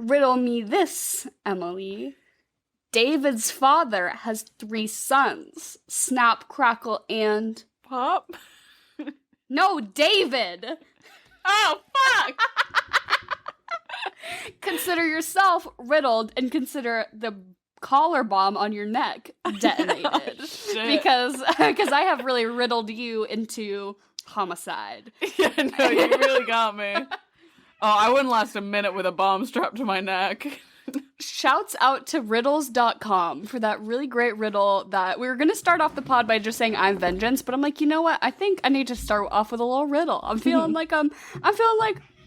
Riddle me this, Emily. David's father has 3 sons. Snap, crackle, and... Pop? No, David! Oh, fuck! Consider yourself riddled and consider the collar bomb on your neck detonated. Oh, shit. Because I have really riddled you into homicide. Yeah, no, you really got me. Oh, I wouldn't last a minute with a bomb strapped to my neck. Shouts out to riddles.com for that really great riddle that we were going to start off the pod by just saying I'm vengeance, but I'm like, you know what? I think I need to start off with a little riddle. I'm feeling like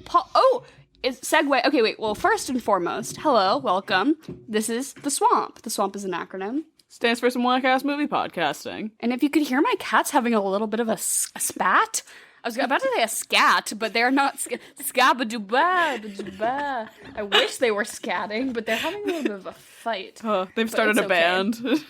Paul. Oh, it's segue. Okay, wait. Well, first and foremost, hello, welcome. This is The Swamp. The Swamp is an acronym. Stands for some whack-ass movie podcasting. And if you could hear my cats having a little bit of a spat, I was about to say a scat, but they're not scabba-dooba. I wish they were scatting, but they're having a little bit of a fight. They've started a band.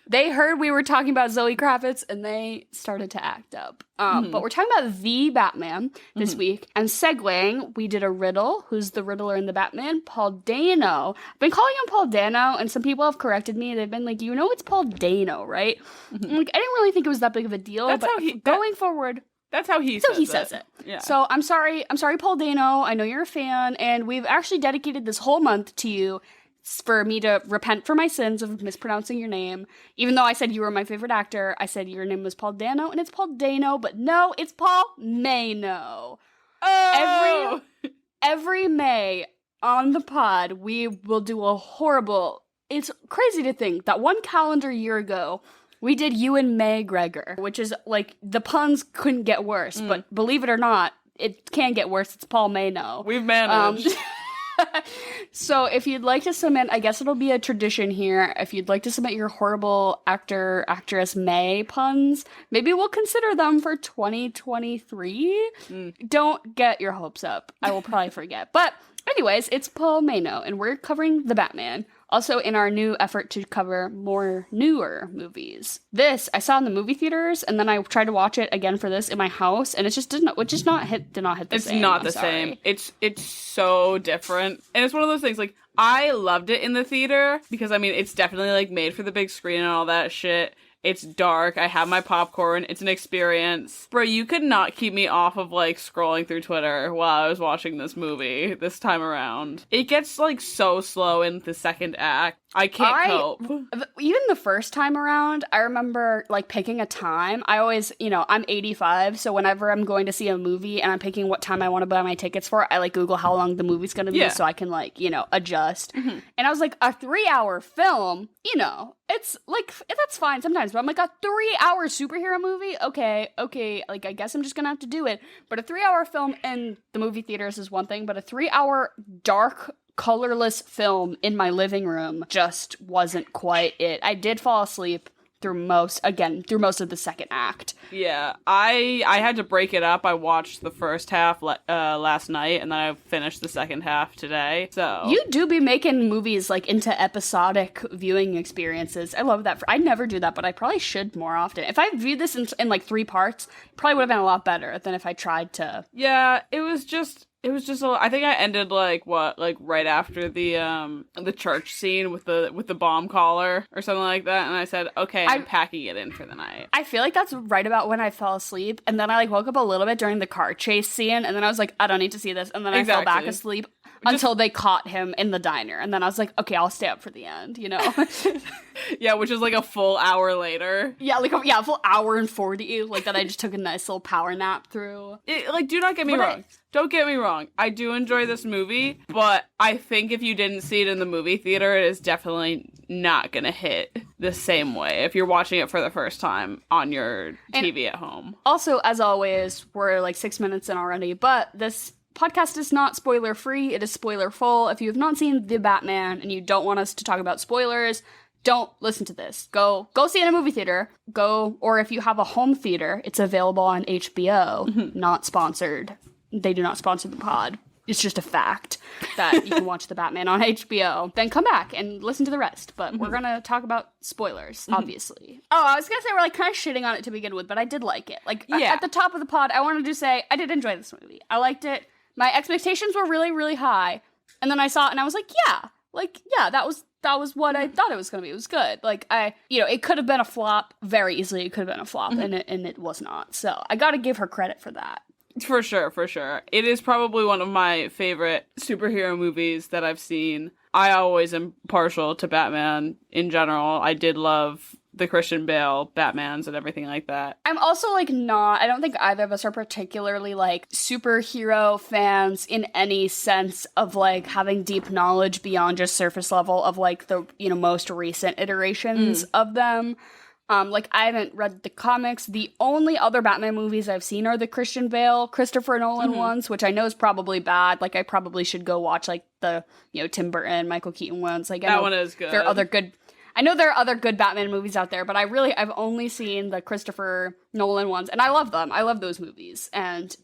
They heard we were talking about Zoe Kravitz, and they stared to act up. But we're talking about the Batman this week. And segueing, we did a riddle. Who's the Riddler in the Batman? Paul Dano. I've been calling him Paul Dano, and some people have corrected me. They've been like, you know it's Paul Dano, right? Like, I didn't really think it was that big of a deal. That's but how going forward... That's how he says it. Yeah. So I'm sorry, Paul Dano. I know you're a fan, and we've actually dedicated this whole month to you for me to repent for my sins of mispronouncing your name. Even though I said you were my favorite actor, I said your name was Paul Dano, and it's Paul Dano, but no, it's Paul MAYno. Oh! Every May on the pod, we will do a horrible... It's crazy to think that one calendar year ago... We did Ewan McGregor, which is, like, the puns couldn't get worse, but believe it or not, it can get worse. It's Paul MAYno. We've managed. So if you'd like to submit, I guess it'll be a tradition here, if you'd like to submit your horrible actress May puns, maybe we'll consider them for 2023. Don't get your hopes up. I will probably forget. But anyways, it's Paul MAYno, and we're covering the Batman. Also, in our new effort to cover more newer movies. This, I saw in the movie theaters, and then I tried to watch it again for this in my house, and it just did not hit the same. It's not the same. It's so different. And it's one of those things, like, I loved it in the theater, because, I mean, it's definitely, like, made for the big screen and all that shit. It's dark. I have my popcorn. It's an experience. Bro, you could not keep me off of, like, scrolling through Twitter while I was watching this movie this time around. It gets, like, so slow in the second act. I can't cope. Even the first time around, I remember, like, picking a time. I always, I'm 85, so whenever I'm going to see a movie and I'm picking what time I want to buy my tickets for, I, like, Google how long the movie's gonna be so I can, like, adjust. And I was like, a 3-hour film, it's, like, that's fine sometimes, but I'm like, a 3-hour superhero movie? Okay, like, I guess I'm just gonna have to do it. But a 3-hour film in the movie theaters is one thing, but a 3-hour dark, colorless film in my living room just wasn't quite it. I did fall asleep through most of the second act. Yeah, I had to break it up. I watched the first half last night, and then I finished the second half today. So you do be making movies like into episodic viewing experiences. I love that. I never do that, but I probably should more often. If I viewed this in like 3 parts, it probably would have been a lot better than if I tried to. Yeah, it was just I think I ended like right after the church scene with the bomb collar or something like that, and I said, okay, I'm packing it in for the night. I feel like that's right about when I fell asleep, and then I like woke up a little bit during the car chase scene, and then I was like, I don't need to see this, and then I fell back asleep until they caught him in the diner, and then I was like, okay, I'll stay up for the end, Yeah, which is like a full hour later. Yeah, a full hour and 40, like that I just took a nice little power nap through. Do not get me wrong. Don't get me wrong. I do enjoy this movie, but I think if you didn't see it in the movie theater, it is definitely not going to hit the same way if you're watching it for the first time on your TV at home. Also, as always, we're like 6 minutes in already, but this podcast is not spoiler free. It is spoiler full. If you have not seen The Batman and you don't want us to talk about spoilers, don't listen to this. Go see it in a movie theater. Or if you have a home theater, it's available on HBO. Not sponsored. They do not sponsor the pod. It's just a fact that you can watch The Batman on HBO. Then come back and listen to the rest. But we're going to talk about spoilers, obviously. Oh, I was going to say we're like kind of shitting on it to begin with, but I did like it. Like at the top of the pod, I wanted to say I did enjoy this movie. I liked it. My expectations were really, really high. And then I saw it and I was yeah, that was what I thought it was going to be. It was good. Like, it could have been a flop very easily. It could have been a flop, and it was not. So I got to give her credit for that. For sure, for sure. It is probably one of my favorite superhero movies that I've seen. I always am partial to Batman in general. I did love the Christian Bale Batmans and everything like that. I'm also, like, I don't think either of us are particularly, like, superhero fans in any sense of, like, having deep knowledge beyond just surface level of, like, the, most recent iterations of them. Like, I haven't read the comics. The only other Batman movies I've seen are the Christian Bale, Christopher Nolan ones, which I know is probably bad. Like, I probably should go watch, like, the, Tim Burton, Michael Keaton ones. Like, that one is good. There are other good... I know there are other good Batman movies out there, but I've only seen the Christopher Nolan ones, and I love them. I love those movies. And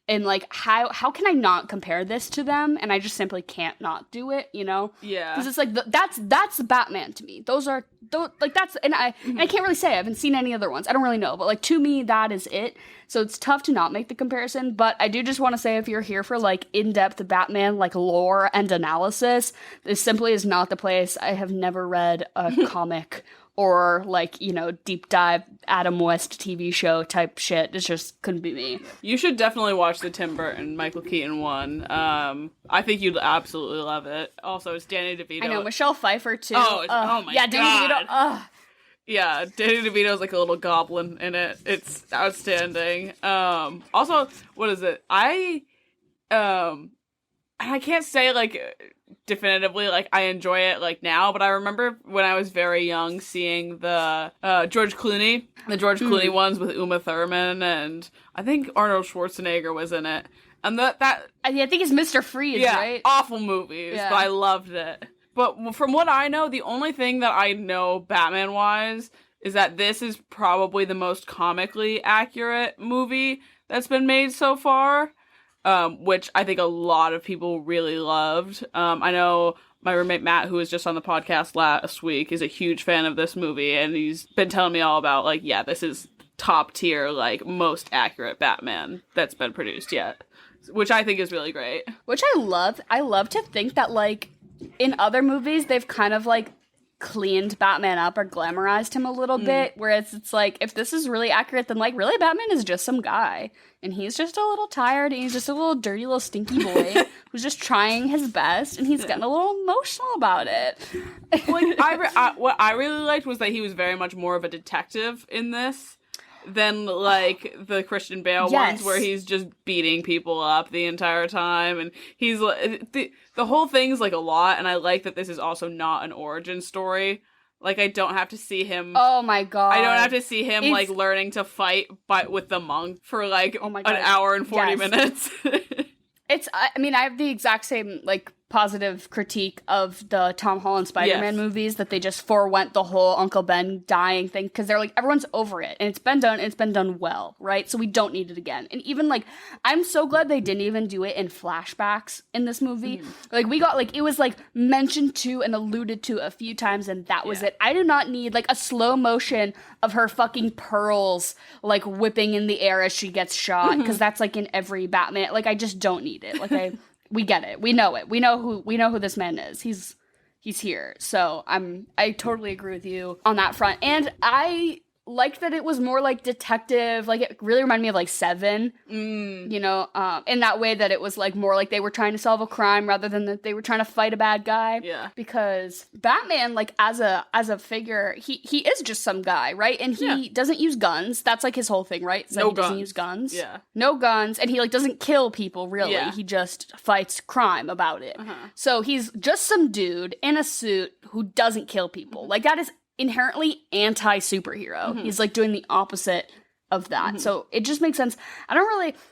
like, how can I not compare this to them? And I just simply can't not do it, Yeah. Because it's like, that's the Batman to me. That's, and I can't really say I haven't seen any other ones. I don't really know, but, like, to me, that is it. So it's tough to not make the comparison, but I do just want to say, if you're here for, like, in-depth Batman, like, lore and analysis, this simply is not the place. I have never read a comic or, like, deep dive Adam West TV show type shit. It just couldn't be me. You should definitely watch the Tim Burton, Michael Keaton one. I think you'd absolutely love it. Also, it's Danny DeVito. I know, Michelle Pfeiffer, too. Oh my yeah, God. Danny DeVito. Yeah, Danny DeVito's like a little goblin in it. It's outstanding. Also, what is it? I can't say, like, definitively, like, I enjoy it, like, now, but I remember when I was very young seeing the George Clooney ones with Uma Thurman, and I think Arnold Schwarzenegger was in it. And I think it's Mr. Freeze, right? Awful movies, but I loved it. But from what I know, the only thing that I know Batman-wise is that this is probably the most comically accurate movie that's been made so far, which I think a lot of people really loved. I know my roommate Matt, who was just on the podcast last week, is a huge fan of this movie, and he's been telling me all about, like, yeah, this is top tier, like, most accurate Batman that's been produced yet, which I think is really great. Which I love. I love to think that, like, in other movies, they've kind of, like, cleaned Batman up or glamorized him a little bit, whereas it's like, if this is really accurate, then, like, really, Batman is just some guy, and he's just a little tired, and he's just a little dirty little stinky boy who's just trying his best, and he's getting a little emotional about it. Like, what I really liked was that he was very much more of a detective in this than, like, the Christian Bale ones where he's just beating people up the entire time, and he's the whole thing's, like, a lot, and I like that this is also not an origin story. Like, I don't have to see him. Oh my God. I don't have to see him, like, learning to fight with the monk for, like, an hour and 40 minutes. I have the exact same, like, positive critique of the Tom Holland Spider-Man movies, that they just forewent the whole Uncle Ben dying thing, because they're like, everyone's over it, and it's been done well, right? So we don't need it again. And even, like, I'm so glad they didn't even do it in flashbacks in this movie. Like, we got, like, it was, like, mentioned to and alluded to a few times, and that was it. I do not need, like, a slow motion of her fucking pearls, like, whipping in the air as she gets shot, because that's, like, in every Batman. Like, I just don't need it. Like, we get it. We know it. We know who this man is. He's here. So I totally agree with you on that front. And I liked that it was more like detective. Like, it really reminded me of, like, Seven. In that way that it was, like, more like they were trying to solve a crime rather than that they were trying to fight a bad guy. Yeah. Because Batman, like, as a figure, he is just some guy, right? And he doesn't use guns. That's, like, his whole thing, right? So he doesn't use guns. Yeah. No guns, and he, like, doesn't kill people, really. Yeah. He just fights crime about it. So he's just some dude in a suit who doesn't kill people. Like, that is inherently anti-superhero. He's, like, doing the opposite of that. So it just makes sense.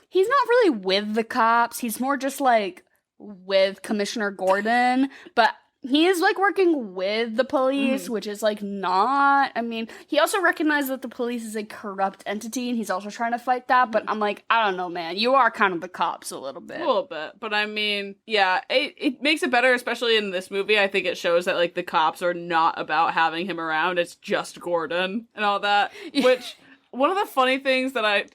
He's not really with the cops. He's more just, like, with Commissioner Gordon, but he is, like, working with the police, which is, like, not, I mean, he also recognized that the police is a corrupt entity, and he's also trying to fight that, but I'm like, I don't know, man, you are kind of the cops a little bit. A little bit, but I mean, yeah, it makes it better, especially in this movie. I think it shows that, like, the cops are not about having him around, it's just Gordon and all that, which, one of the funny things that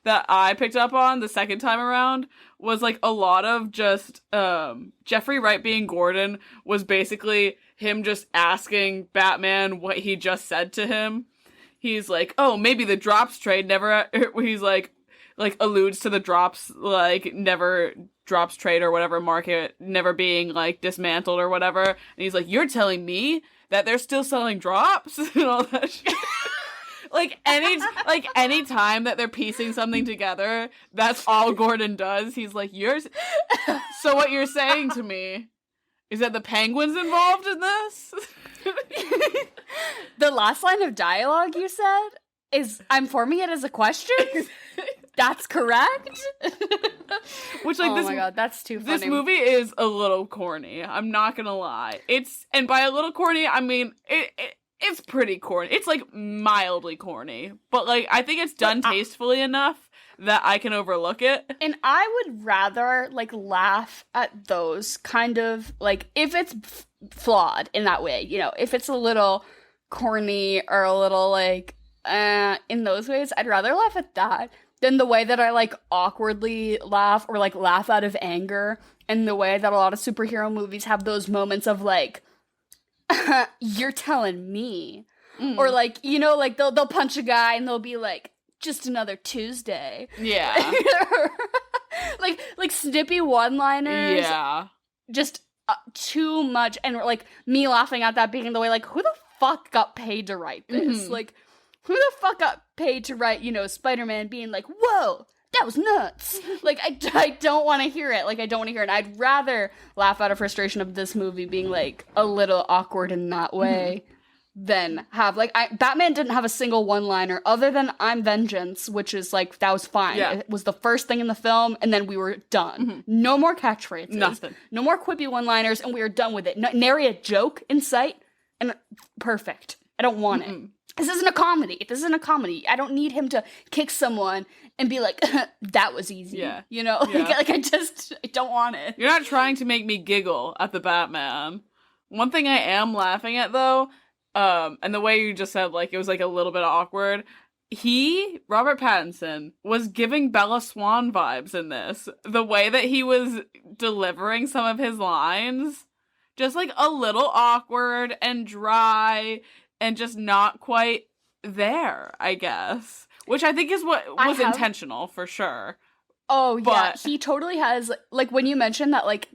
that I picked up on the second time around was like a lot of just Jeffrey Wright being Gordon was basically him just asking Batman what he just said to him. He's like, oh, maybe the drops trade never, he's like alludes to the drops, like, never drops trade or whatever market never being, like, dismantled or whatever. And he's like, you're telling me that they're still selling drops? And all that shit. Any time that they're piecing something together, that's all Gordon does. He's like, so what you're saying to me is that the Penguin's involved in this? The last line of dialogue you said is, I'm forming it as a question? That's correct? Which, like, oh my god, that's too funny. This movie is a little corny. I'm not gonna lie. And by a little corny, I mean, it's pretty corny. It's, like, mildly corny. But, like, I think it's done tastefully enough that I can overlook it. And I would rather, like, laugh at those kind of, like, if it's flawed in that way, you know, if it's a little corny or a little, like, in those ways, I'd rather laugh at that than the way that I, like, awkwardly laugh or, like, laugh out of anger, and the way that a lot of superhero movies have those moments of, like, you're telling me. Or, like, you know, like, they'll punch a guy and they'll be like, just another Tuesday. Yeah. like snippy one-liners. Yeah. Just too much. And, like, me laughing at that being the way, like, who the fuck got paid to write this? Mm-hmm. Like, who the fuck got paid to write, you know, Spider-Man being like, whoa, that was nuts. Like, I don't want to hear it. Like, I don't want to hear it. I'd rather laugh out of frustration of this movie being, like, a little awkward in that way than have, like, Batman didn't have a single one-liner other than I'm vengeance, which is, like, that was fine. Yeah. It was the first thing in the film, and then we were done. No more catchphrases. Nothing. No more quippy one-liners, and we were done with it. Nary a joke in sight, and perfect. I don't want it. This isn't a comedy. This isn't a comedy. I don't need him to kick someone and be like, that was easy. Yeah. You know? Yeah. Like, I don't want it. You're not trying to make me giggle at the Batman. One thing I am laughing at, though, and the way you just said, like, it was, like, a little bit awkward, Robert Pattinson, was giving Bella Swan vibes in this. The way that he was delivering some of his lines, just, like, a little awkward and dry and just not quite there, I guess. Which I think is what was intentional, for sure. Oh, yeah. He totally has, like, when you mentioned that, like,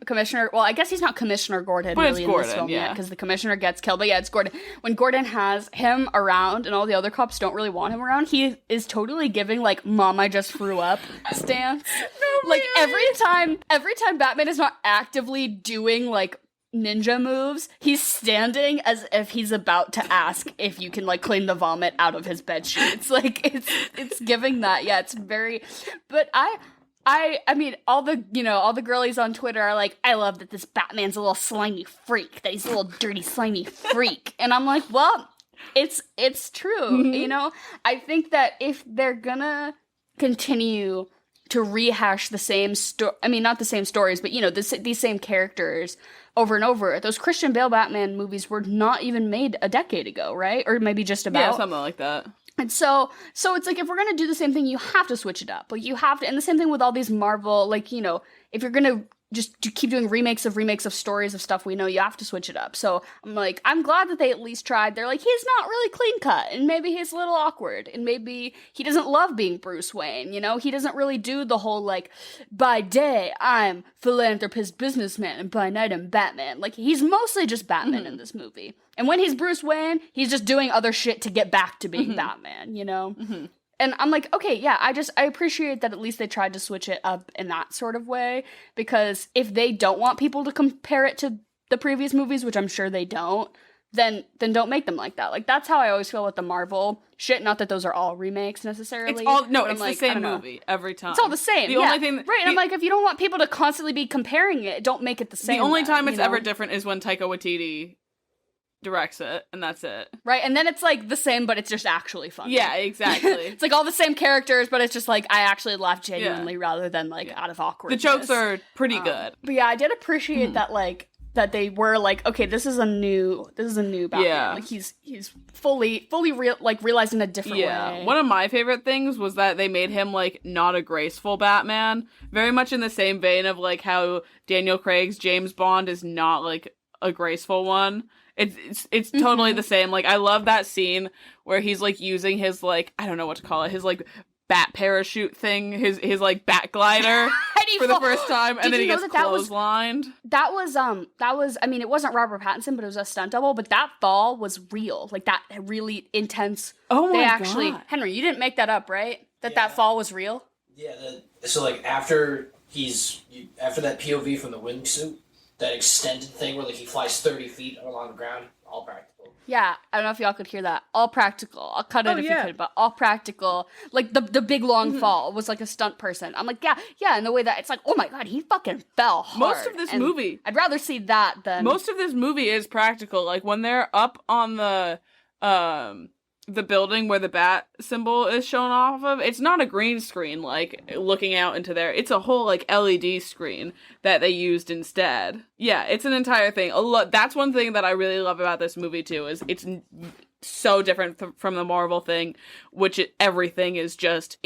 Commissioner, well, I guess he's not Commissioner Gordon but really it's Gordon, in this film yeah. yet, because the Commissioner gets killed, but yeah, it's Gordon. When Gordon has him around and all the other cops don't really want him around, he is totally giving, like, Mom, I just threw up stance. No, like, every time Batman is not actively doing, like, ninja moves, he's standing as if he's about to ask if you can, like, clean the vomit out of his bed sheets. Like, it's giving that. Yeah, it's very, but I mean, all the girlies on Twitter are like, I love that this Batman's a little slimy freak, that he's a little dirty, slimy freak. And I'm like, well, it's true, you know? I think that if they're gonna continue to rehash the same not the same stories, but, you know, these same characters over and over, those Christian Bale Batman movies were not even made a decade ago, right? Or maybe just about. Yeah, something like that. And so it's like, if we're going to do the same thing, you have to switch it up. Like, you have to, and the same thing with all these Marvel, like, you know, if you're going to just keep doing remakes of stories of stuff we know, you have to switch it up. So I'm like, I'm glad that they at least tried. They're like, he's not really clean cut, and maybe he's a little awkward, and maybe he doesn't love being Bruce Wayne, you know? He doesn't really do the whole, like, by day I'm philanthropist businessman, and by night I'm Batman. Like, he's mostly just Batman in this movie. And when he's Bruce Wayne, he's just doing other shit to get back to being Batman, you know? And I'm like, okay, yeah, I appreciate that at least they tried to switch it up in that sort of way, because if they don't want people to compare it to the previous movies, which I'm sure they don't, then don't make them like that. Like, that's how I always feel with the Marvel shit. Not that those are all remakes necessarily. It's like, the same movie every time. It's all the same. Only thing right, and I'm like, if you don't want people to constantly be comparing it, don't make it the same. The only time it's ever different is when Taika Waititi directs it, and that's it. Right, and then it's like the same, but it's just actually funny. Yeah, exactly. It's like all the same characters, but it's just like I actually laugh genuinely rather than like out of awkwardness. The jokes are pretty good. But yeah, I did appreciate that, like, that they were like, okay, this is a new Batman. Yeah. Like he's fully realized in a different way. One of my favorite things was that they made him like not a graceful Batman, very much in the same vein of like how Daniel Craig's James Bond is not like a graceful one. It's totally the same. Like I love that scene where he's like using his like, I don't know what to call it, his like bat parachute thing, his like bat glider for the first time, and then he gets clotheslined. That was I mean, it wasn't Robert Pattinson, but it was a stunt double, but that fall was real. Like that really intense. Oh my God. Henry, you didn't make that up, right? That fall was real? Yeah, so like after that POV from the wingsuit, that extended thing where like he flies 30 feet along the ground, all practical. Yeah, I don't know if y'all could hear that. All practical. I'll cut it if you could, but all practical. Like the big long fall was like a stunt person. I'm like, yeah, in the way that it's like, oh my God, he fucking fell hard. Most of this movie, I'd rather see that than most of this movie is practical. Like when they're up on the building where the bat symbol is shown off of, it's not a green screen like looking out into there. It's a whole like LED screen that they used instead. Yeah, it's an entire thing. That's one thing that I really love about this movie too, is it's so different from the Marvel thing, which everything is just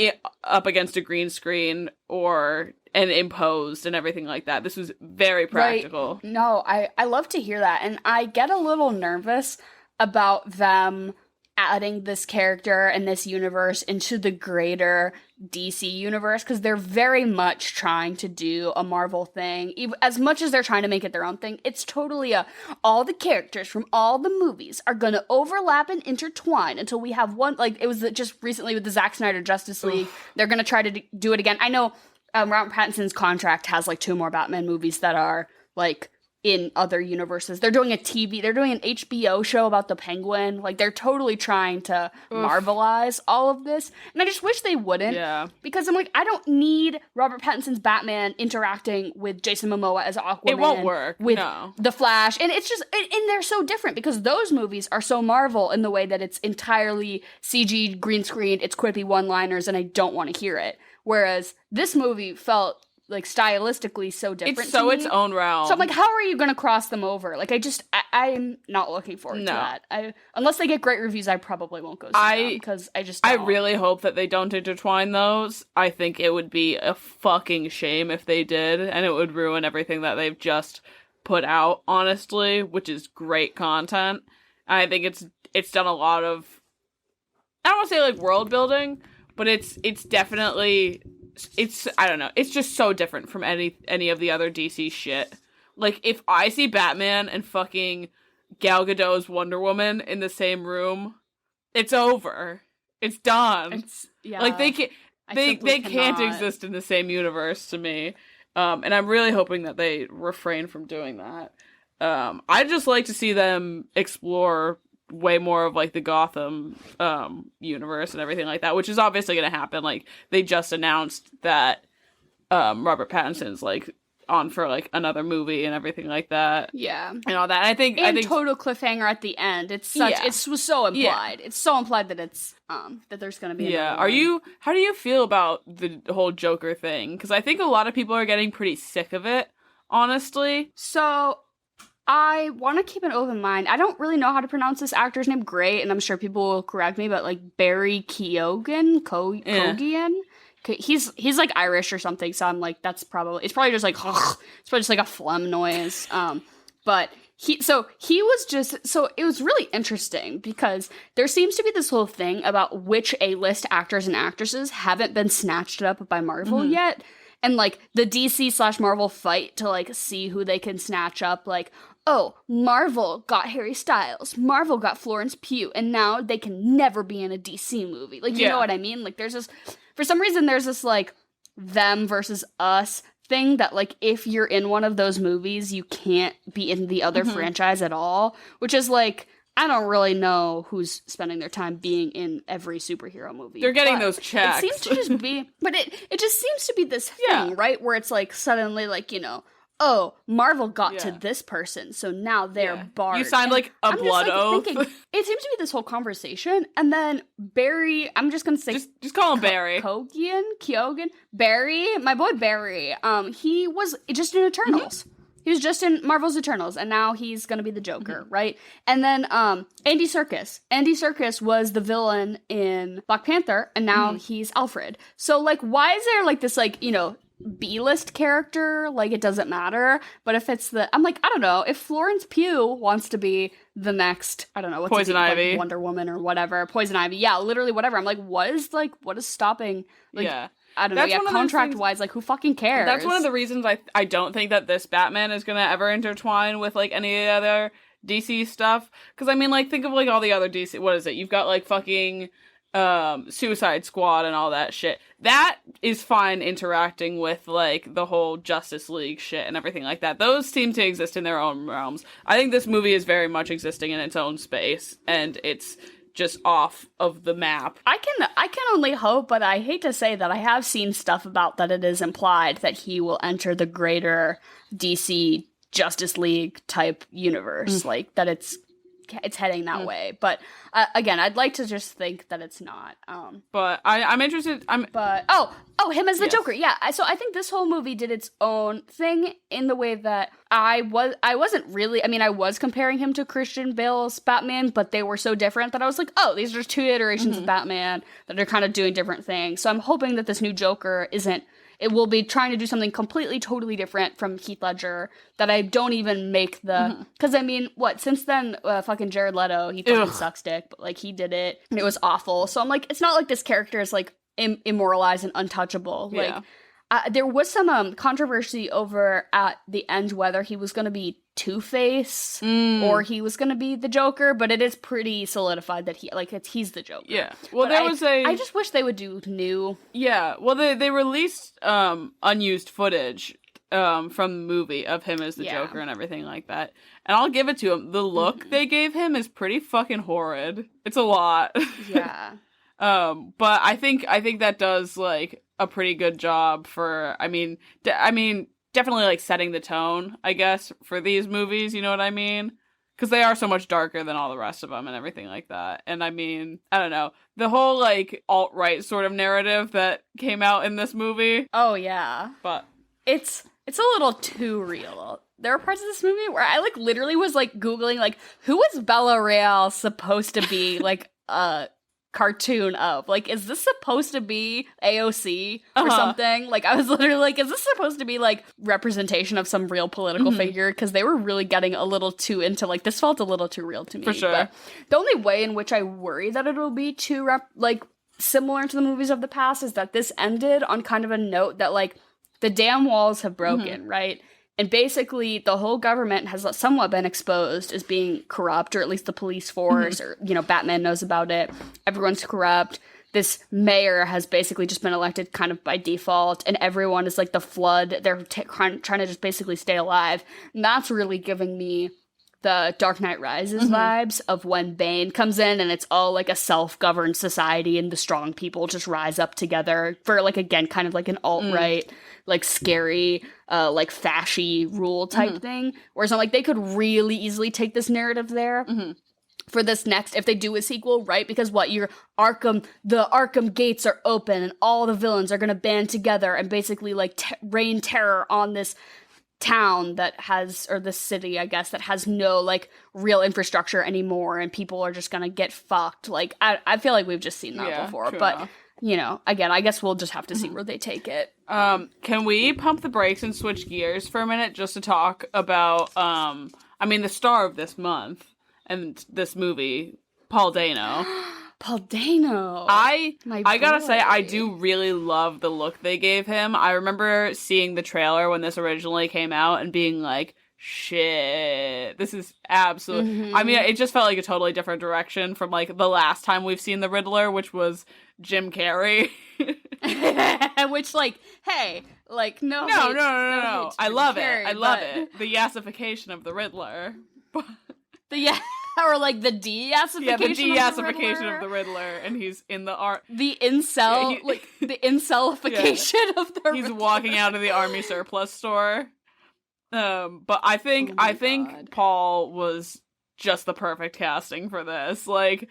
up against a green screen and imposed and everything like that. This was very practical. Right. No, I love to hear that, and I get a little nervous about them adding this character and this universe into the greater DC universe, because they're very much trying to do a Marvel thing. As much as they're trying to make it their own thing, it's totally all the characters from all the movies are going to overlap and intertwine until we have one. Like, it was just recently with the Zack Snyder Justice League. They're going to try to do it again. I know Robert Pattinson's contract has like 2 more Batman movies that are like in other universes. They're doing an HBO show about the Penguin. Like, they're totally trying to Marvelize all of this. And I just wish they wouldn't. Yeah. Because I'm like, I don't need Robert Pattinson's Batman interacting with Jason Momoa as Aquaman. It won't work. With No. The Flash. And it's just, and they're so different because those movies are so Marvel in the way that it's entirely CG, green screen, it's quippy one-liners, and I don't want to hear it. Whereas this movie felt like stylistically so different. It's so its own realm. So I'm like, how are you going to cross them over? Like, I'm not looking forward to that. Unless they get great reviews, I probably won't go see them because I just don't. I really hope that they don't intertwine those. I think it would be a fucking shame if they did, and it would ruin everything that they've just put out, honestly, which is great content. I think it's done a lot of, I don't want to say like world building, but it's definitely, I don't know, it's just so different from any of the other DC shit. Like, if I see Batman and fucking Gal Gadot's Wonder Woman in the same room, it's over. It's done. Like, they can't exist in the same universe to me. And I'm really hoping that they refrain from doing that. I'd just like to see them explore way more of like the Gotham universe and everything like that, which is obviously going to happen. Like, they just announced that Robert Pattinson's like on for like another movie and everything like that. Yeah, and all that. I think total cliffhanger at the end. It's such it was so implied. Yeah. It's so implied that it's that there's going to be. Yeah. How do you feel about the whole Joker thing? Because I think a lot of people are getting pretty sick of it, honestly. So I want to keep an open mind. I don't really know how to pronounce this actor's name great, and I'm sure people will correct me, but like Barry Keoghan? He's like Irish or something, so I'm like, it's probably just like, it's probably just like a phlegm noise. But it was really interesting because there seems to be this whole thing about which A-list actors and actresses haven't been snatched up by Marvel yet. And like the DC/Marvel fight to like see who they can snatch up, like, oh, Marvel got Harry Styles, Marvel got Florence Pugh, and now they can never be in a DC movie. Like, you know what I mean? Like, there's this, for some reason, there's this like them versus us thing that like if you're in one of those movies, you can't be in the other franchise at all, which is like, I don't really know who's spending their time being in every superhero movie. They're getting those checks. It seems to just be, but it just seems to be this thing, right? Where it's like suddenly like, you know, oh, Marvel got to this person, so now they're barred. You signed like a blood oath. Thinking, it seems to be this whole conversation, and then Barry, I'm just gonna say, just call him Barry. Keoghan, Barry, my boy Barry. He was just in Eternals. He was just in Marvel's Eternals, and now he's gonna be the Joker, right? And then Andy Serkis. Andy Serkis was the villain in Black Panther, and now he's Alfred. So, like, why is there, like, this, like, you know, B-list character? Like, it doesn't matter. But if it's I'm like, I don't know. If Florence Pugh wants to be the next, I don't know, what's Poison Ivy, like Wonder Woman or whatever, Poison Ivy, yeah, literally whatever. I'm like, what is stopping? Like, yeah. I don't know. Yeah, contract-wise, like, who fucking cares? That's one of the reasons I don't think that this Batman is going to ever intertwine with, like, any other DC stuff. Because, I mean, like, think of, like, all the other DC... What is it? You've got, like, fucking Suicide Squad and all that shit. That is fine interacting with, like, the whole Justice League shit and everything like that. Those seem to exist in their own realms. I think this movie is very much existing in its own space. And it's just off of the map. I can only hope, but I hate to say that I have seen stuff about that it is implied that he will enter the greater DC Justice League type universe, like that it's heading that way. But again, I'd like to just think that it's not. But I'm interested. But him as the Joker, yeah. So I think this whole movie did its own thing in the way that I wasn't really. I mean, I was comparing him to Christian Bale's Batman, but they were so different that I was like, oh, these are two iterations of Batman that are kind of doing different things. So I'm hoping that this new Joker isn't. It will be trying to do something completely, totally different from Heath Ledger that I don't even make the... Because, I mean, since then, fucking Jared Leto, he fucking sucks dick, but, like, he did it, and it was awful. So I'm like, it's not like this character is, like, immortalized and untouchable. Like, there was some controversy over at the end whether he was going to be Two-Face or he was going to be the Joker, but it is pretty solidified that he's the Joker. Yeah. Well, but I just wish they would do new. Yeah. Well, they released unused footage from the movie of him as the Joker and everything like that. And I'll give it to him. The look they gave him is pretty fucking horrid. It's a lot. Yeah. But I think that does, like, a pretty good job for, I mean, definitely, like, setting the tone, I guess, for these movies, you know what I mean? Because they are so much darker than all the rest of them and everything like that. And I mean, I don't know. The whole, like, alt-right sort of narrative that came out in this movie. Oh, yeah. But it's a little too real. There are parts of this movie where I, like, literally was, like, Googling, like, who is Bella Real supposed to be, like, a cartoon of? Like, is this supposed to be AOC or something? Like, I was literally like, is this supposed to be, like, representation of some real political figure? Because they were really getting a little too into, like, this felt a little too real to me. For sure. But the only way in which I worry that it will be too, similar to the movies of the past is that this ended on kind of a note that, like, the damn walls have broken, right? And basically, the whole government has somewhat been exposed as being corrupt, or at least the police force, or, you know, Batman knows about it. Everyone's corrupt. This mayor has basically just been elected kind of by default, and everyone is like the flood. They're trying to just basically stay alive. And that's really giving me the Dark Knight Rises vibes of when Bane comes in and it's all like a self-governed society and the strong people just rise up together for, like, again, kind of like an alt-right, like, scary, like, fashy rule type thing. Whereas I'm like, they could really easily take this narrative there for this next, if they do a sequel, right? Because the Arkham gates are open and all the villains are going to band together and basically, like, rain terror on this town that has, or the city, I guess, that has no, like, real infrastructure anymore, and people are just gonna get fucked. Like, I feel like we've just seen that before, but enough. You know, again, I guess we'll just have to see where they take it. Can we pump the brakes and switch gears for a minute just to talk about, I mean, the star of this month and this movie, Paul Dano. Paul Dano. I gotta say, I do really love the look they gave him. I remember seeing the trailer when this originally came out and being like, shit, this is absolutely... I mean, it just felt like a totally different direction from, like, the last time we've seen the Riddler, which was Jim Carrey. Which, like, hey, like, no. I love it. I love it. The yassification of the Riddler. Or, like, the de-yassification Yeah, the de-yassification of the Riddler, and he's in the the incel, the incelification of the Riddler. He's walking out of the army surplus store. But I think Paul was just the perfect casting for this. Like,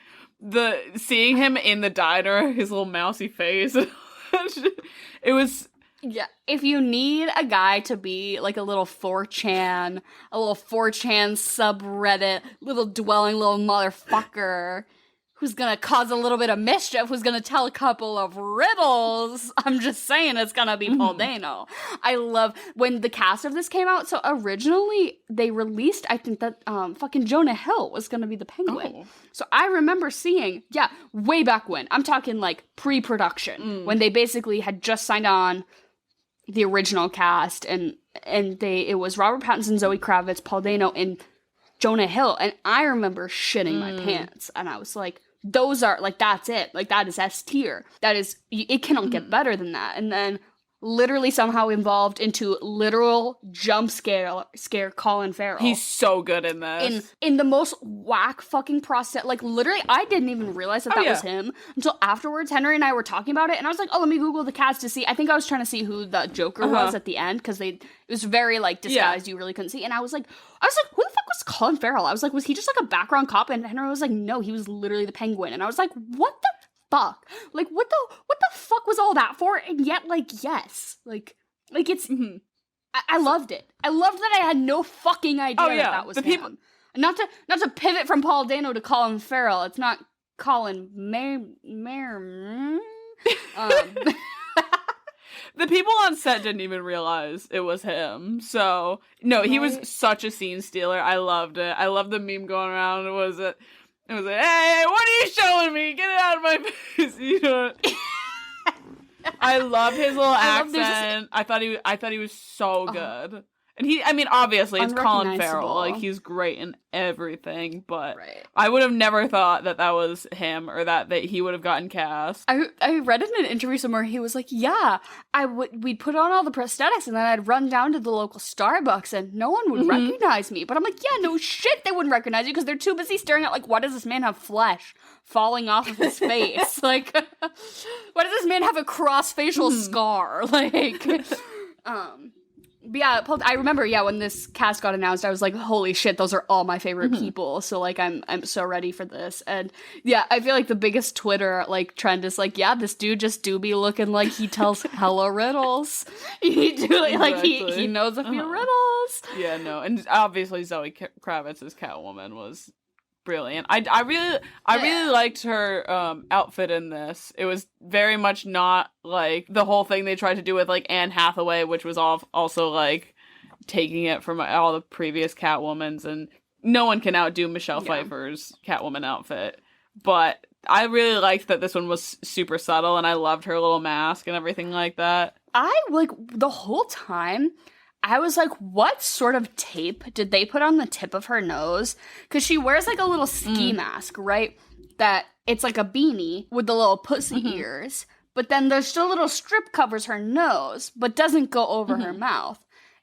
seeing him in the diner, his little mousy face, it was Yeah, if you need a guy to be like a little 4chan subreddit, little dwelling little motherfucker who's gonna cause a little bit of mischief, who's gonna tell a couple of riddles, I'm just saying it's gonna be Paul Dano. I love when the cast of this came out. So originally they released, I think that fucking Jonah Hill was gonna be the Penguin. Oh. So I remember seeing, way back when, I'm talking like pre-production, when they basically had just signed on the original cast, and it was Robert Pattinson, Zoe Kravitz, Paul Dano, and Jonah Hill, and I remember shitting my pants, and I was like, those are, like, that's it, like, that is S tier, that is, it cannot get better than that. And then literally somehow evolved into literal jump scare Colin Farrell. He's so good in this. In the most whack fucking process. Like, literally, I didn't even realize that was him until afterwards. Henry and I were talking about it, and I was like, oh, let me Google the cast to see. I think I was trying to see who the Joker was at the end, because it was very, like, disguised. You really couldn't see. And I was like, who the fuck was Colin Farrell? I was like, was he just, like, a background cop? And Henry was like, no, he was literally the Penguin. And I was like, what the fuck? Like, what the fuck was all that for? And yet, like, yes. Like it's... I loved it. I loved that I had no fucking idea that was him. Not to pivot from Paul Dano to Colin Farrell. It's not Colin The people on set didn't even realize it was him. So, no, he was such a scene stealer. I loved it. I loved the meme going around. It was like, hey, what are you showing me? Get it out of my face. You know? I love his little accent. I thought he was so good. And obviously it's Colin Farrell. Like, he's great in everything, but I would have never thought that was him, or that he would have gotten cast. I read in an interview somewhere, he was like, we'd put on all the prosthetics, and then I'd run down to the local Starbucks, and no one would recognize me. But I'm like, no shit, they wouldn't recognize you, because they're too busy staring at, like, why does this man have flesh falling off of his face? Like, why does this man have a cross-facial scar? Like, But yeah, I remember, when this cast got announced, I was like, holy shit, those are all my favorite people. So, like, I'm so ready for this. And, I feel like the biggest Twitter, like, trend is, like, this dude just do be looking like he tells hella riddles. He knows a few riddles. Yeah, no. And obviously Zoe Kravitz's Catwoman was brilliant. I really liked her outfit in this. It was very much not like the whole thing they tried to do with, like, Anne Hathaway, which was also like taking it from all the previous Catwomans, and no one can outdo Michelle Pfeiffer's Catwoman outfit. But I really liked that this one was super subtle, and I loved her little mask and everything like that. The whole time I was like, what sort of tape did they put on the tip of her nose? Because she wears, like, a little ski mask, right? That it's like a beanie with the little pussy ears. But then there's still a little strip covers her nose, but doesn't go over her mouth.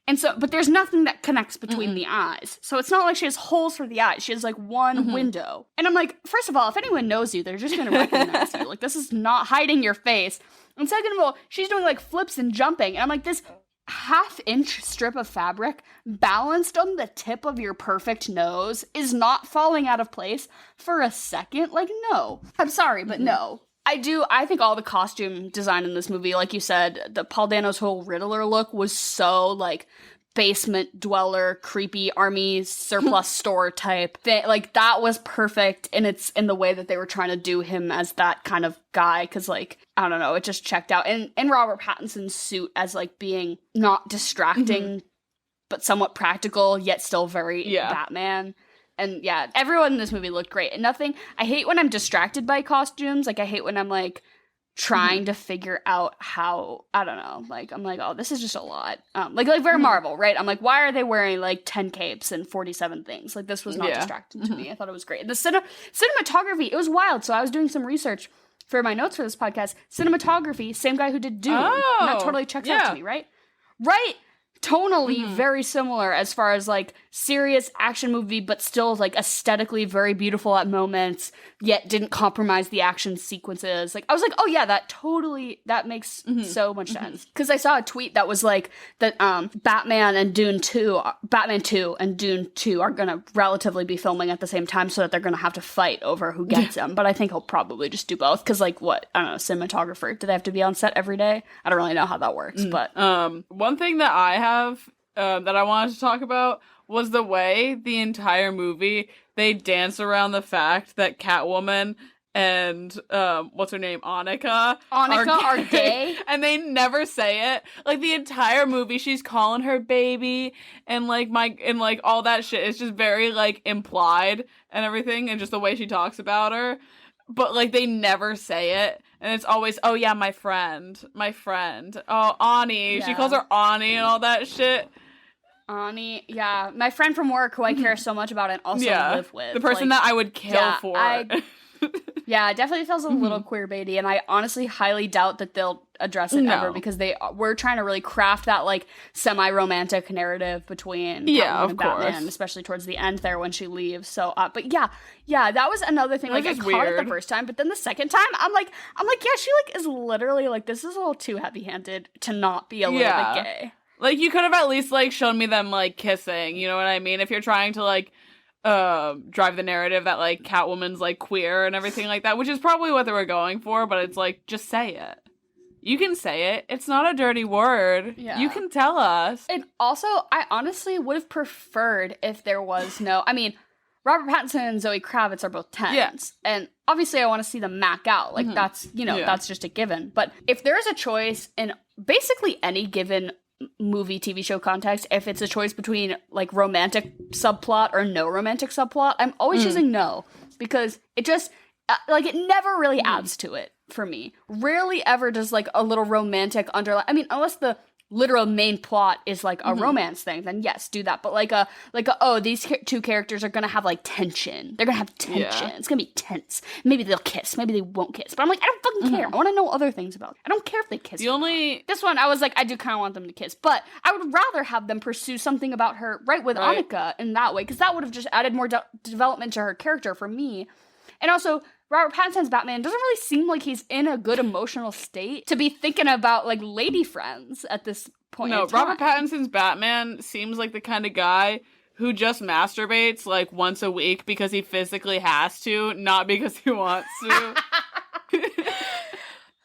And so, but there's nothing that connects between the eyes. So it's not like she has holes for the eyes. She has, like, one window. And I'm like, first of all, if anyone knows you, they're just going to recognize you. Like, this is not hiding your face. And second of all, she's doing, like, flips and jumping. And I'm like, this half-inch strip of fabric balanced on the tip of your perfect nose is not falling out of place for a second. Like, no. I'm sorry, but no. I think all the costume design in this movie, like you said, the Paul Dano's whole Riddler look was so, like, basement dweller, creepy army surplus store type thing. Like, that was perfect, and it's in the way that they were trying to do him as that kind of guy, because, like, I don't know, it just checked out. And Robert Pattinson's suit as, like, being not distracting, but somewhat practical, yet still very Batman. And everyone in this movie looked great. And I hate when I'm distracted by costumes. Like, I hate when I'm, like, trying to figure out how, I don't know, like, I'm like, oh, this is just a lot. Like very Marvel, right? I'm like, why are they wearing, like, 10 capes and 47 things? Like, this was not distracting to me. I thought it was great. The cinematography, it was wild. So I was doing some research for my notes for this podcast. Cinematography, same guy who did Dune. And that totally checks out to me, right? Right? tonally very similar as far as like serious action movie, but still like aesthetically very beautiful at moments, yet didn't compromise the action sequences. Like I was like, oh yeah, that makes so much sense. Because I saw a tweet that was like that Batman 2 and Dune 2 are gonna relatively be filming at the same time, so that they're gonna have to fight over who gets them. But I think he'll probably just do both. Because like what, I don't know, cinematographer, do they have to be on set every day? I don't really know how that works. But one thing that I have that I wanted to talk about was the way the entire movie they dance around the fact that Catwoman and what's her name, Annika are gay. And they never say it. Like the entire movie she's calling her baby and like all that shit. It's just very like implied and everything, and just the way she talks about her. But like they never say it. And it's always, oh yeah, my friend. Oh, Ani. Yeah. She calls her Ani and all that shit. Ani, yeah. My friend from work who I care so much about and also live with. The person that I would kill for. Yeah, it definitely feels a little queerbaity, and I honestly highly doubt that they'll address it ever, because we're trying to really craft that like semi-romantic narrative between Catwoman and Batman, especially towards the end there when she leaves. So, but yeah, that was another thing. Like I caught it the first time, but then the second time, I'm like, yeah, she like is literally like, this is a little too heavy-handed to not be a little bit gay. Like you could have at least like shown me them like kissing. You know what I mean? If you're trying to like drive the narrative that like Catwoman's like queer and everything like that, which is probably what they were going for, but it's like, just say it. You can say it. It's not a dirty word. Yeah. You can tell us. And also, I honestly would have preferred if there was no, I mean, Robert Pattinson and Zoe Kravitz are both 10s. Yeah. And obviously I want to see them mac out. Like that's, that's just a given. But if there is a choice in basically any given movie, TV show context, if it's a choice between like romantic subplot or no romantic subplot, I'm always choosing no, because it just like it never really adds to it for me. Rarely ever does like a little romantic underline. I mean, unless the literal main plot is like a romance thing, then yes, do that. But like a these two characters are gonna have like tension. They're gonna have tension. Yeah. It's gonna be tense. Maybe they'll kiss. Maybe they won't kiss. But I'm like, I don't fucking care. I want to know other things about it. I don't care if they kiss. This one, I was like, I do kind of want them to kiss, but I would rather have them pursue something about her with Annika in that way, because that would have just added more development to her character for me. And also, Robert Pattinson's Batman doesn't really seem like he's in a good emotional state to be thinking about, like, lady friends at this point in time. Robert Pattinson's Batman seems like the kind of guy who just masturbates, like, once a week because he physically has to, not because he wants to.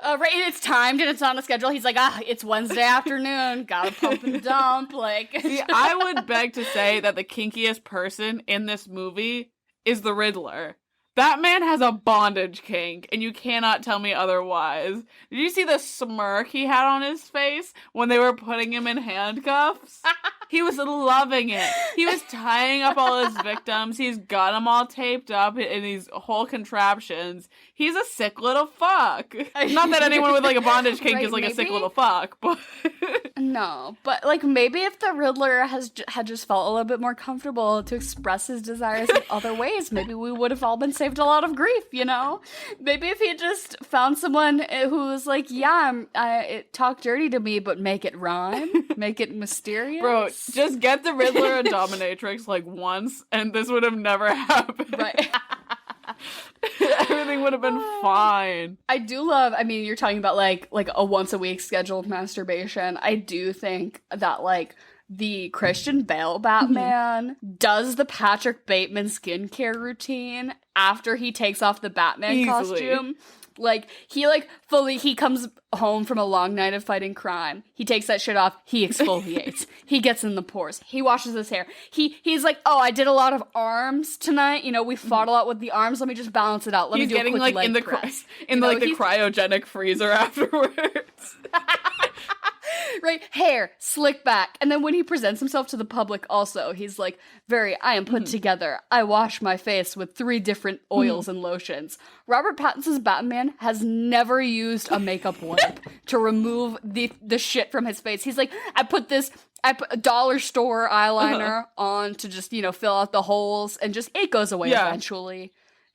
Right, it's timed and it's on the schedule. He's like, it's Wednesday afternoon, gotta pump and dump, like. See, I would beg to say that the kinkiest person in this movie is the Riddler. Batman has a bondage kink, and you cannot tell me otherwise. Did you see the smirk he had on his face when they were putting him in handcuffs? He was loving it. He was tying up all his victims. He's got them all taped up in these whole contraptions. He's a sick little fuck. Not that anyone with like a bondage kink is like a sick little fuck, but... No, but like maybe if the Riddler had just felt a little bit more comfortable to express his desires in other ways, maybe we would have all been saved a lot of grief, you know? Maybe if he just found someone who was like, talk dirty to me, but make it rhyme, make it mysterious. Bro, just get the Riddler a dominatrix like once, and this would have never happened. Right. Everything would have been fine. I do love, I mean, you're talking about like a once a week scheduled masturbation. I do think that like the Christian Bale Batman does the Patrick Bateman skincare routine after he takes off the Batman costume. Like, he comes home from a long night of fighting crime. He takes that shit off. He exfoliates. He gets in the pores. He washes his hair. He's like, oh, I did a lot of arms tonight. You know, we fought a lot with the arms. Let me just balance it out. Let me do a quick leg press. The cryogenic freezer afterwards. Right, hair, slick back. And then when he presents himself to the public also, he's like, I am put together. I wash my face with 3 different oils and lotions. Robert Pattinson's Batman has never used a makeup wipe to remove the shit from his face. He's like, I put a dollar store eyeliner on to just, fill out the holes, and just, it goes away eventually.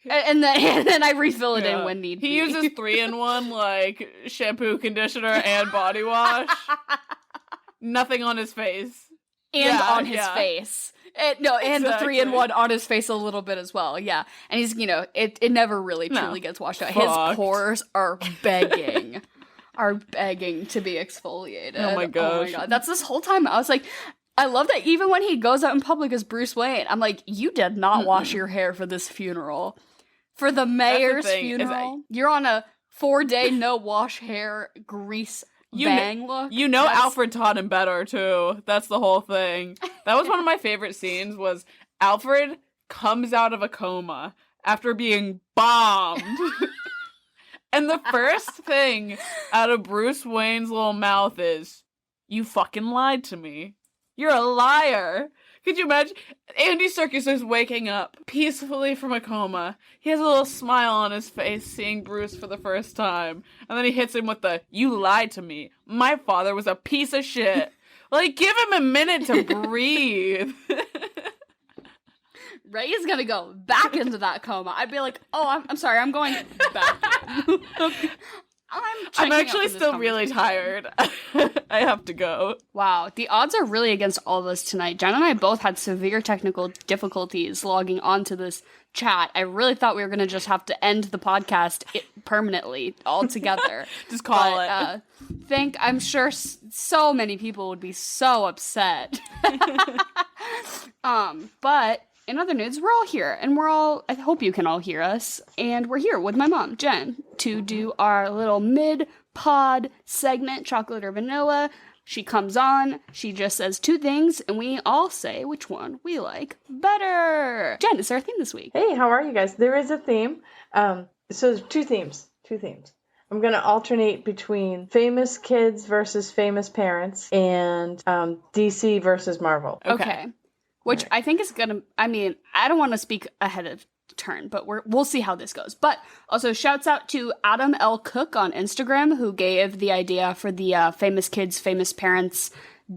And then I refill it in when need be. He uses 3-in-1, like, shampoo, conditioner, and body wash. nothing on his face. And on his face. And the 3-in-1 on his face a little bit as well. Yeah. And he's, it never really truly gets washed out. His pores are begging. To be exfoliated. Oh my gosh. God. That's this whole time. I was like, I love that even when he goes out in public as Bruce Wayne, I'm like, you did not wash your hair for this funeral. For the mayor's funeral. You're on a 4-day no wash hair grease bang look. Alfred taught him better too. That's the whole thing. That was one of my favorite scenes was Alfred comes out of a coma after being bombed. And the first thing out of Bruce Wayne's little mouth is, "You fucking lied to me. You're a liar." Could you imagine? Andy Serkis is waking up peacefully from a coma. He has a little smile on his face seeing Bruce for the first time. And then he hits him with the, "You lied to me. My father was a piece of shit." Like, give him a minute to breathe. Ray is gonna go back into that coma. I'd be like, "Oh, I'm sorry, I'm going back." I'm actually still really tired. I have to go. Wow, the odds are really against all of us tonight. Jen and I both had severe technical difficulties logging onto this chat. I really thought we were going to just have to end the podcast permanently altogether. Just call it. I'm sure so many people would be so upset. But in other news, we're all here, and I hope you can all hear us, and we're here with my mom, Jen, to do our little mid-pod segment, chocolate or vanilla. She comes on, she just says 2 things, and we all say which one we like better. Jen, is there a theme this week? Hey, how are you guys? There is a theme. So there's 2 themes. I'm going to alternate between famous kids versus famous parents and DC versus Marvel. Okay. Which I think is gonna, I don't want to speak ahead of turn, but we'll see how this goes. But also shouts out to Adam L. Cook on Instagram, who gave the idea for the famous kids, famous parents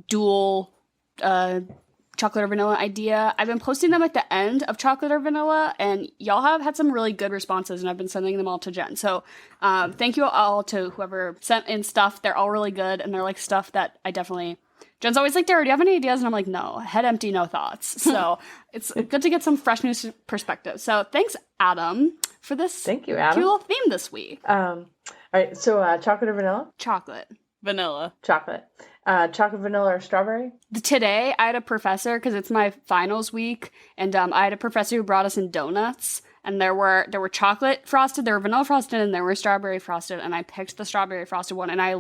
dual chocolate or vanilla idea. I've been posting them at the end of chocolate or vanilla, and y'all have had some really good responses, and I've been sending them all to Jen. So thank you all to whoever sent in stuff. They're all really good, and they're like stuff that I definitely... Jen's always like, "Dara, do you have any ideas?" And I'm like, "No, head empty, no thoughts." So it's good to get some fresh new perspective. So thanks, Adam, for this Thank you, Adam. cute little theme this week. All right, so chocolate or vanilla? Chocolate. Vanilla. Chocolate. Chocolate, vanilla, or strawberry? Today, I had a professor, because it's my finals week, and I had a professor who brought us in donuts. And there were chocolate frosted, there were vanilla frosted, and there were strawberry frosted. And I picked the strawberry frosted one. And I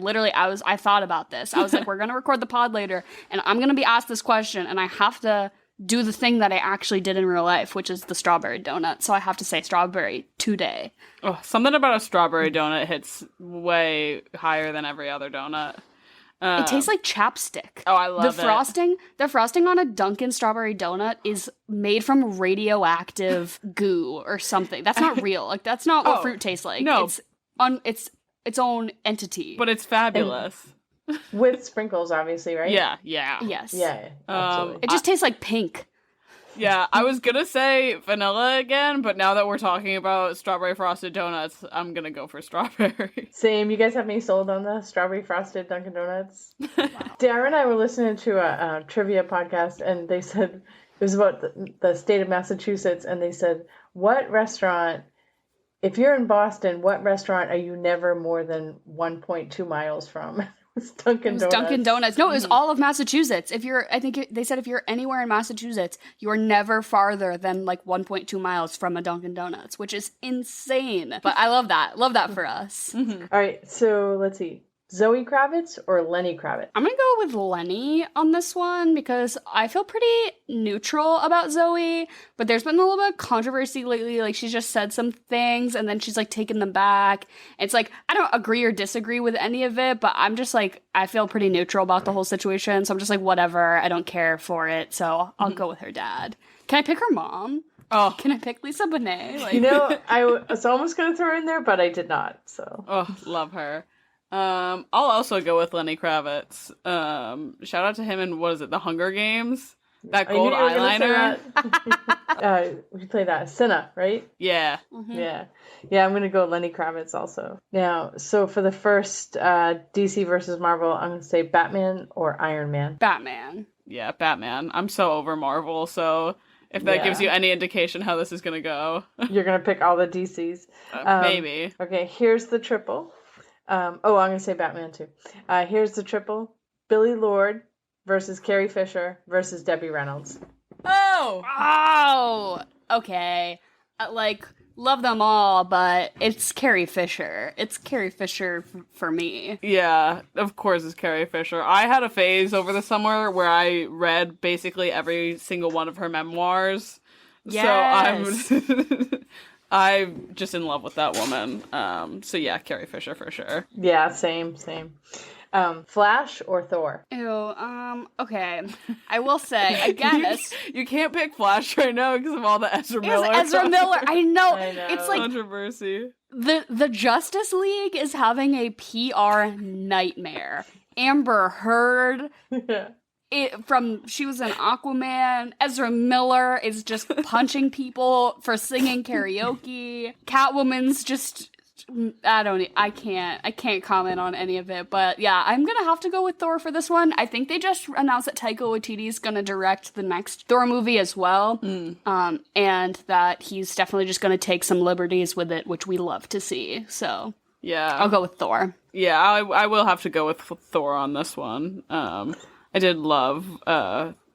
thought about this. I was like, we're going to record the pod later, and I'm going to be asked this question, and I have to do the thing that I actually did in real life, which is the strawberry donut. So I have to say strawberry today. Oh, something about a strawberry donut hits way higher than every other donut. It tastes like chapstick. Oh, I love it. The frosting on a Dunkin' strawberry donut is made from radioactive goo or something. That's not real. Like, that's not what fruit tastes like. No. It's its own entity. But it's fabulous. With sprinkles, obviously, right? Yeah. Yes. Yeah, absolutely. It just tastes like pink. Yeah, I was gonna say vanilla again, but now that we're talking about strawberry frosted donuts, I'm gonna go for strawberry. Same. You guys have me sold on the strawberry frosted Dunkin' Donuts. Wow. Dara and I were listening to a trivia podcast, and they said it was about the state of Massachusetts, and they said, "What restaurant? If you're in Boston, what restaurant are you never more than 1.2 miles from?" It was Dunkin' Donuts. No, it was all of Massachusetts. They said if you're anywhere in Massachusetts, you are never farther than like 1.2 miles from a Dunkin' Donuts, which is insane. But I love that. Love that for us. Mm-hmm. All right, so let's see. Zoe Kravitz or Lenny Kravitz? I'm going to go with Lenny on this one because I feel pretty neutral about Zoe, but there's been a little bit of controversy lately. Like, she's just said some things and then she's like taken them back. It's like, I don't agree or disagree with any of it, but I'm just like, I feel pretty neutral about the whole situation. So I'm just like, whatever, I don't care for it. So I'll go with her dad. Can I pick her mom? Oh, can I pick Lisa Bonet? Like... You know, I was almost going to throw her in there, but I did not. So, love her. I'll also go with Lenny Kravitz. Shout out to him in, what is it, The Hunger Games? That I knew gold you were gonna say eyeliner. that. We play that. Cinna, right? Yeah. Mm-hmm. Yeah, I'm gonna go Lenny Kravitz also. Now, so for the first DC versus Marvel, I'm gonna say Batman or Iron Man. Batman. Yeah, Batman. I'm so over Marvel, so if that gives you any indication how this is gonna go. You're gonna pick all the DCs. Maybe. Okay, here's the triple. I'm gonna say Batman too. Here's the triple. Billy Lord versus Carrie Fisher versus Debbie Reynolds. Oh, okay. Love them all, but it's Carrie Fisher. It's Carrie Fisher for me. Yeah, of course it's Carrie Fisher. I had a phase over the summer where I read basically every single one of her memoirs. Yes. So I'm just in love with that woman. So yeah, Carrie Fisher for sure. Yeah, same. Flash or Thor? Ew, okay. I will say, again, You can't pick Flash right now because of all the Ezra Miller. Ezra Miller. I know. I know. It's like controversy. the Justice League is having a PR nightmare. Amber Heard, she was in Aquaman. Ezra Miller is just punching people for singing karaoke. Catwoman's just, I can't comment on any of it, but yeah, I'm gonna have to go with Thor for this one. I think they just announced that Taika Waititi's gonna direct the next Thor movie as well, and that he's definitely just gonna take some liberties with it, which we love to see. So Yeah, I'll go with Thor. Yeah, I will have to go with Thor on this one. I did love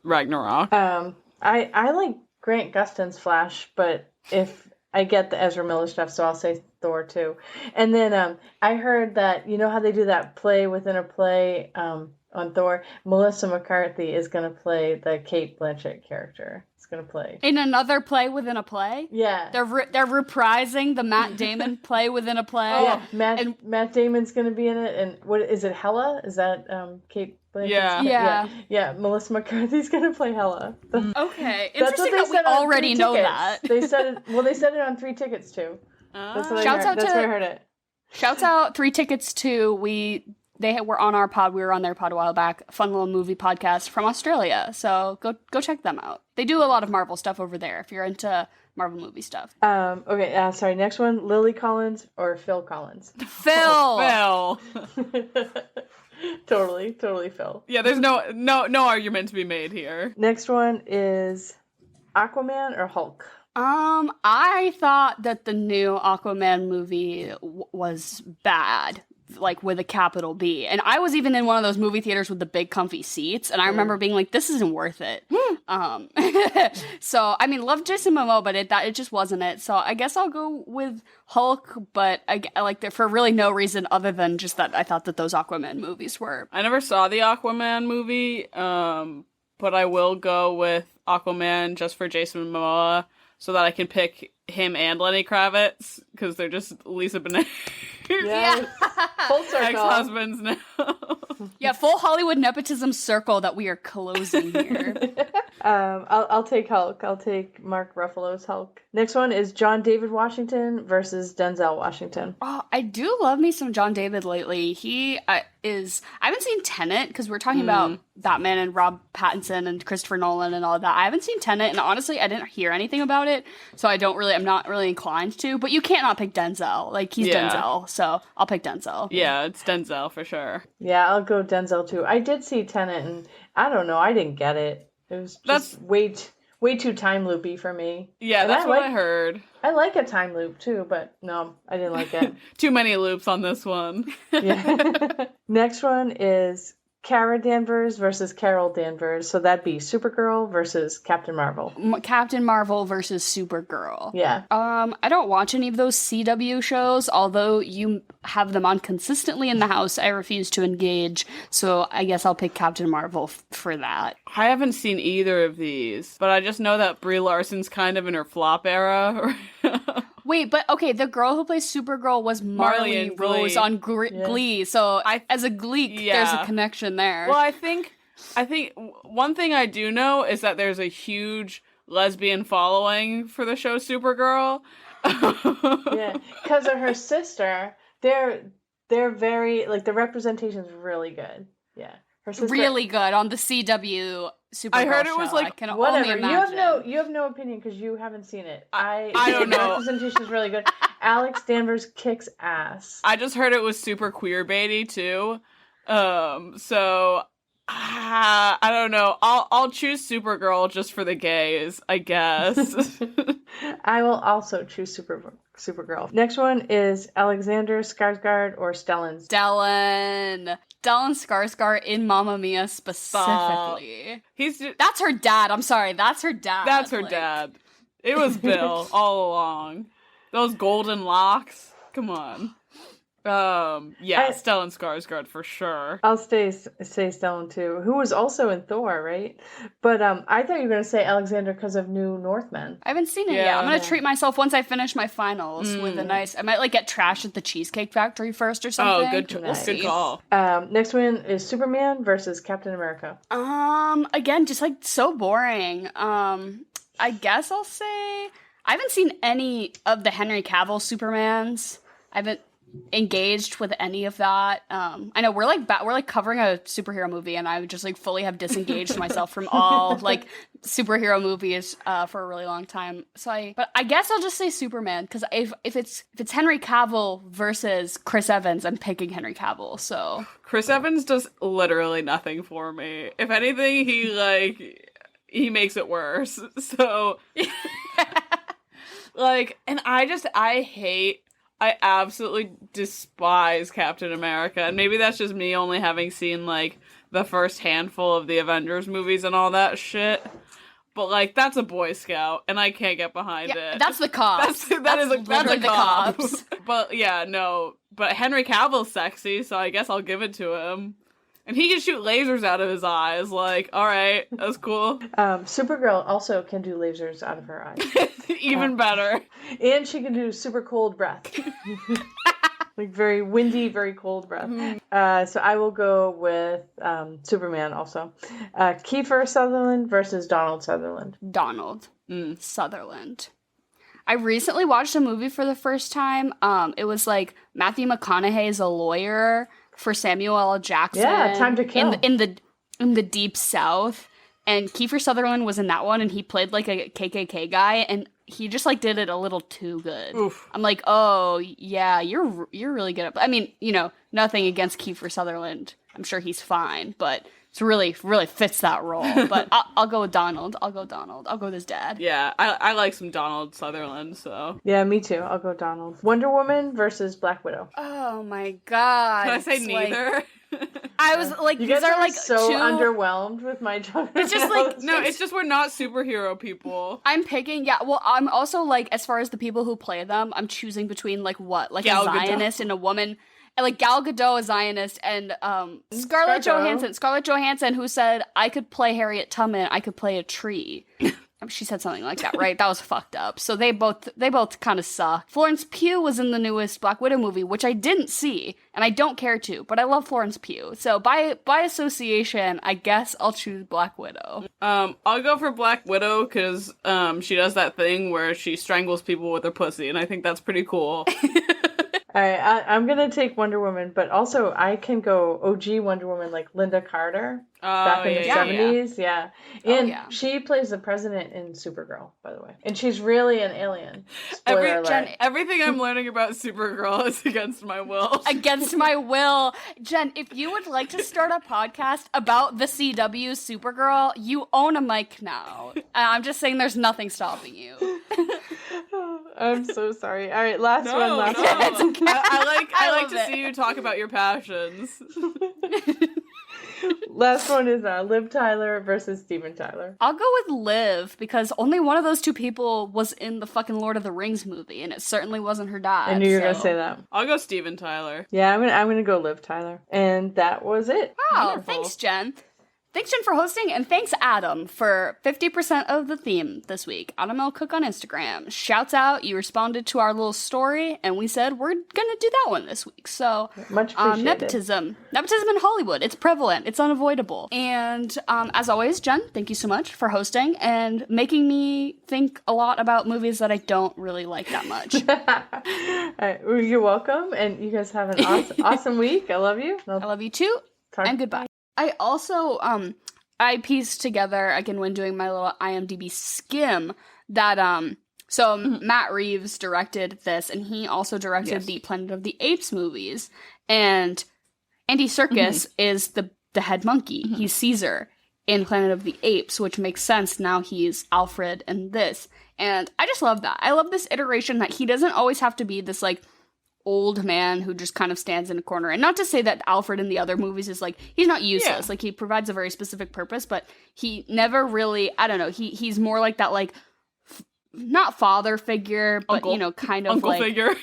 Ragnarok. I like Grant Gustin's Flash, but if I get the Ezra Miller stuff, so I'll say Thor too. And then I heard that, you know how they do that play within a play on Thor? Melissa McCarthy is going to play the Kate Blanchett character. It's going to play. In another play within a play? Yeah. They're reprising the Matt Damon play within a play. Oh, yeah, Matt Damon's going to be in it. And what is it, Hela? Is that Kate Blanchett? Yeah. Melissa McCarthy's going to play Hela. Okay. That's Interesting what that we already know that. They said it on 3 tickets too. That's what I heard. That's where I heard it. Shouts out 3 tickets to they were on our pod. We were on their pod a while back. Fun little movie podcast from Australia. So go check them out. They do a lot of Marvel stuff over there if you're into Marvel movie stuff. Okay. Sorry. Next one: Lily Collins or Phil Collins. Phil. Totally Phil. Yeah. There's no argument to be made here. Next one is Aquaman or Hulk. I thought that the new Aquaman movie was bad, like with a capital B. And I was even in one of those movie theaters with the big comfy seats, and I remember being like, this isn't worth it. So, I mean, loved Jason Momoa, but it just wasn't it. So I guess I'll go with Hulk, but I like that for really no reason other than just that I thought that those Aquaman movies were. I never saw the Aquaman movie, but I will go with Aquaman just for Jason Momoa, so that I can pick him and Lenny Kravitz, because they're just Lisa Bonet. Yeah. Full circle. Ex-husbands now. Yeah, full Hollywood nepotism circle that we are closing here. I'll take Hulk. I'll take Mark Ruffalo's Hulk. Next one is John David Washington versus Denzel Washington. Oh, I do love me some John David lately. He I haven't seen Tenet, because we're talking about Batman and Rob Pattinson and Christopher Nolan and all of that. I haven't seen Tenet, and honestly, I didn't hear anything about it, so I'm not really inclined to. But you can't not pick Denzel. Like, he's Denzel, so I'll pick Denzel. Yeah, it's Denzel for sure. Yeah, I'll go Denzel too. I did see Tenet, and I don't know, I didn't get it. It was just way too time loopy for me. Yeah, and that's what I heard. I like a time loop too, but no, I didn't like it. Too many loops on this one. Yeah. Next one is Kara Danvers versus Carol Danvers. So that'd be Supergirl versus Captain Marvel. Captain Marvel versus Supergirl. Yeah. I don't watch any of those CW shows, although you have them on consistently in the house. I refuse to engage, so I guess I'll pick Captain Marvel for that. I haven't seen either of these, but I just know that Brie Larson's kind of in her flop era. Wait, but okay, the girl who plays Supergirl was Marley Rose on Glee, so as a Gleek, there's a connection there. Well, I think one thing I do know is that there's a huge lesbian following for the show Supergirl. Yeah, because of her sister, they're very, like, the representation's really good. Yeah. Her sister, really good on the CW Supergirl I heard show. it was like I can only Whatever. imagine. You have no opinion because you haven't seen it. I don't know. The representation is really good. Alex Danvers kicks ass. I just heard it was super queer baity too. So I don't know. I'll choose Supergirl just for the gays, I guess. I will also choose Supergirl. Next one is Alexander Skarsgård or Stellan. Stellan Skarsgård in Mamma Mia specifically. That's her dad. I'm sorry. That's her dad. That's her dad. It was Bill all along. Those golden locks. Come on. Stellan Skarsgård for sure. I'll say Stellan too, who was also in Thor, right? But I thought you were going to say Alexander because of New Northman. I haven't seen it yet. I'm going to treat myself once I finish my finals with a nice... I might like get trashed at the Cheesecake Factory first or something. Oh, good call. Next one is Superman versus Captain America. Again, just like so boring. I guess I'll say... I haven't seen any of the Henry Cavill Supermans. I haven't engaged with any of that. I know we're like covering a superhero movie, and I would just like fully have disengaged myself from all like superhero movies for a really long time. But I guess I'll just say Superman because if it's Henry Cavill versus Chris Evans, I'm picking Henry Cavill. So Chris Evans does literally nothing for me. If anything, he makes it worse. So and I absolutely despise Captain America, and maybe that's just me only having seen, like, the first handful of the Avengers movies and all that shit, but, like, that's a Boy Scout, and I can't get behind it. That's the cops. That's a the cop. cops. But, yeah, no, but Henry Cavill's sexy, so I guess I'll give it to him. And he can shoot lasers out of his eyes, like, alright, that's cool. Supergirl also can do lasers out of her eyes. Even better. And she can do super cold breath. Like very windy, very cold breath. So I will go with Superman also. Kiefer Sutherland versus Donald Sutherland. Donald Sutherland. I recently watched a movie for the first time. It was like Matthew McConaughey's a lawyer for Samuel L. Jackson. Yeah, Time to Kill. In the Deep South. And Kiefer Sutherland was in that one, and he played like a KKK guy, and he just like did it a little too good. Oof. I'm like, oh yeah, you're really good at. I mean, nothing against Kiefer Sutherland. I'm sure he's fine, but it's really fits that role. But I'll go with Donald. I'll go with his dad. Yeah, I like some Donald Sutherland. So yeah, me too. I'll go Donald. Wonder Woman versus Black Widow. Oh my god! Can I say neither? I was like, you these guys are like so two... underwhelmed with my job. It's just like it's just we're not superhero people. I'm picking well, I'm also like as far as the people who play them, I'm choosing between like what, like Gal a Zionist Gadot. and a woman, and like Gal Gadot, a Zionist, and Scarlett Johansson, who said I could play Harriet Tubman, I could play a tree. She said something like that, right? That was fucked up. So they both kind of suck. Florence Pugh was in the newest Black Widow movie, which I didn't see, and I don't care to, but I love Florence Pugh. So by association, I guess I'll choose Black Widow. I'll go for Black Widow because she does that thing where she strangles people with her pussy, and I think that's pretty cool. All right, I'm going to take Wonder Woman, but also I can go OG Wonder Woman like Linda Carter back in the 70s. Yeah. And she plays the president in Supergirl, by the way. And she's really an alien. Spoiler alert. Everything I'm learning about Supergirl is against my will. Against my will. Jen, if you would like to start a podcast about the CW Supergirl, you own a mic now. I'm just saying there's nothing stopping you. I'm so sorry. All right, last one. It's okay. I like to see you talk about your passions. Last one is Liv Tyler versus Steven Tyler. I'll go with Liv because only one of those two people was in the fucking Lord of the Rings movie, and it certainly wasn't her dad. I knew you were gonna say that. I'll go Steven Tyler. Yeah, I'm gonna go Liv Tyler, and that was it. Oh, Wonderful. Thanks, Jen. Thanks, Jen, for hosting, and thanks, Adam, for 50% of the theme this week. Adam L. Cook on Instagram. Shouts out, you responded to our little story, and we said we're gonna do that one this week. So, much appreciated. Nepotism in Hollywood. It's prevalent. It's unavoidable. And as always, Jen, thank you so much for hosting and making me think a lot about movies that I don't really like that much. All right, well, you're welcome, and you guys have an awesome week. I love you. I love you too, and goodbye. I also, I pieced together, again, when doing my little IMDb skim, that, Matt Reeves directed this, and he also directed the Planet of the Apes movies. And Andy Serkis is the head monkey. He's Caesar in Planet of the Apes, which makes sense. Now he's Alfred in this. And I just love that. I love this iteration that he doesn't always have to be this, like, old man who just kind of stands in a corner. And not to say that Alfred in the other movies is, like, he's not useless. Like, he provides a very specific purpose, but he never really, I don't know, he's more like that, like, not father figure, but, uncle. You know, kind of uncle like figure.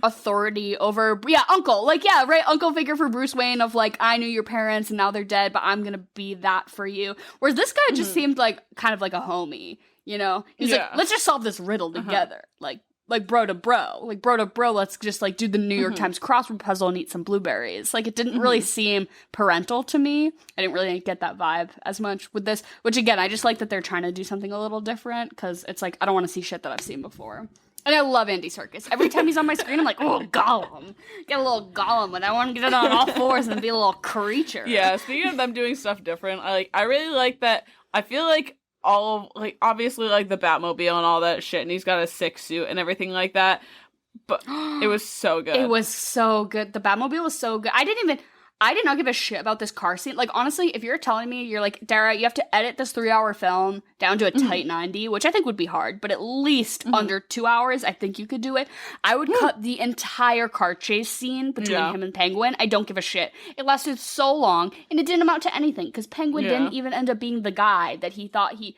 authority over, uncle. Like, yeah, right, uncle figure for Bruce Wayne of, like, I knew your parents and now they're dead, but I'm gonna be that for you. Whereas this guy just seemed like, kind of like a homie, you know? He's like, let's just solve this riddle together. Like bro to bro. Like, bro to bro, let's just, like, do the New York Times crossword puzzle and eat some blueberries. Like, it didn't really seem parental to me. I didn't really get that vibe as much with this. Which, again, I just like that they're trying to do something a little different, because it's like, I don't want to see shit that I've seen before. And I love Andy Serkis. Every time he's on my screen, I'm like, oh, Gollum. Get a little Gollum, and I want to get it on all fours and be a little creature. Yeah, speaking of them doing stuff different, I really like that. I feel like all of, like, obviously, like, the Batmobile and all that shit, and he's got a sick suit and everything like that, but it was so good. It was so good. The Batmobile was so good. I did not give a shit about this car scene. Like, honestly, if you're telling me, you're like, Dara, you have to edit this 3-hour film down to a tight 90, which I think would be hard, but at least under 2 hours, I think you could do it. I would cut the entire car chase scene between him and Penguin. I don't give a shit. It lasted so long, and it didn't amount to anything, because Penguin didn't even end up being the guy that he thought he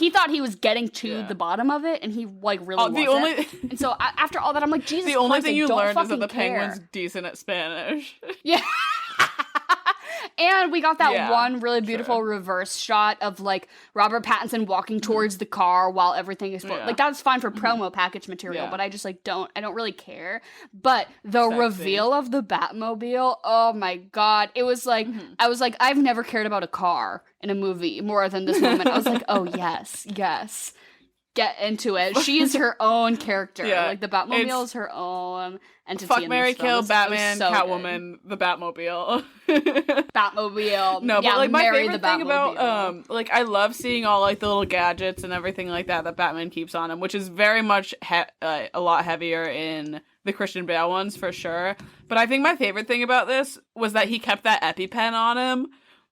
thought he was getting to the bottom of it, and he, like, really wasn't. And so after all that, I'm like, Jesus Christ, the only thing you learned is that the care. Penguin's decent at Spanish. Yeah. And we got that one really beautiful reverse shot of, like, Robert Pattinson walking towards the car while everything explodes. Like, that's fine for promo package material, but I just, like, I don't really care. But the reveal of the Batmobile, oh my God. It was like, I was like, I've never cared about a car in a movie more than this moment. I was like, oh, yes. Get into it. She is her own character. Yeah, like, the Batmobile is her own entity. Fuck, in marry, this film. kill, Batman, so Catwoman, the Batmobile. Batmobile. No, but, like, my favorite thing Batmobile. about, like, I love seeing all, like, the little gadgets and everything like that Batman keeps on him, which is very much a lot heavier in the Christian Bale ones, for sure. But I think my favorite thing about this was that he kept that EpiPen on him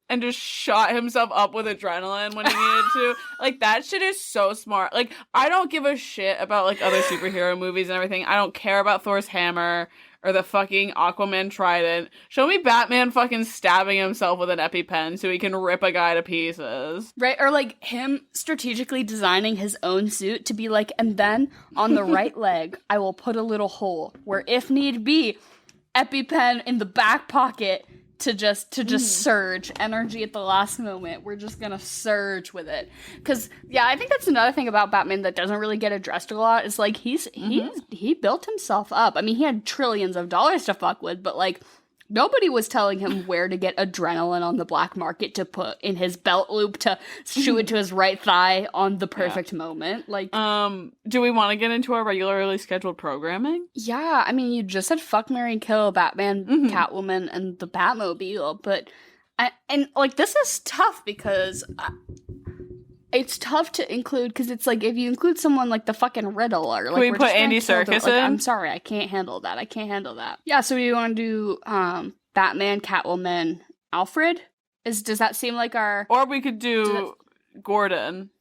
and just shot himself up with adrenaline when he needed to. Like, that shit is so smart. Like, I don't give a shit about, like, other superhero movies and everything. I don't care about Thor's hammer or the fucking Aquaman trident. Show me Batman fucking stabbing himself with an EpiPen so he can rip a guy to pieces. Right, or, like, him strategically designing his own suit to be like, and then on the right leg, I will put a little hole where, if need be, EpiPen in the back pocket to just surge energy at the last moment. We're just gonna surge with it. Because, yeah, I think that's another thing about Batman that doesn't really get addressed a lot, is, like, he built himself up. I mean, he had trillions of dollars to fuck with, but, like, nobody was telling him where to get adrenaline on the black market to put in his belt loop to shoot it to his right thigh on the perfect moment. Like, do we want to get into our regularly scheduled programming? Yeah, I mean, you just said fuck, marry, kill, Batman, Catwoman, and the Batmobile, but this is tough because it's tough to include, because it's like, if you include someone like the fucking Riddle, or like, can we put Andy Serkis in? I'm sorry, I can't handle that. Yeah, so do you want to do Batman, Catwoman, Alfred? Does that seem like our... Or we could do Gordon.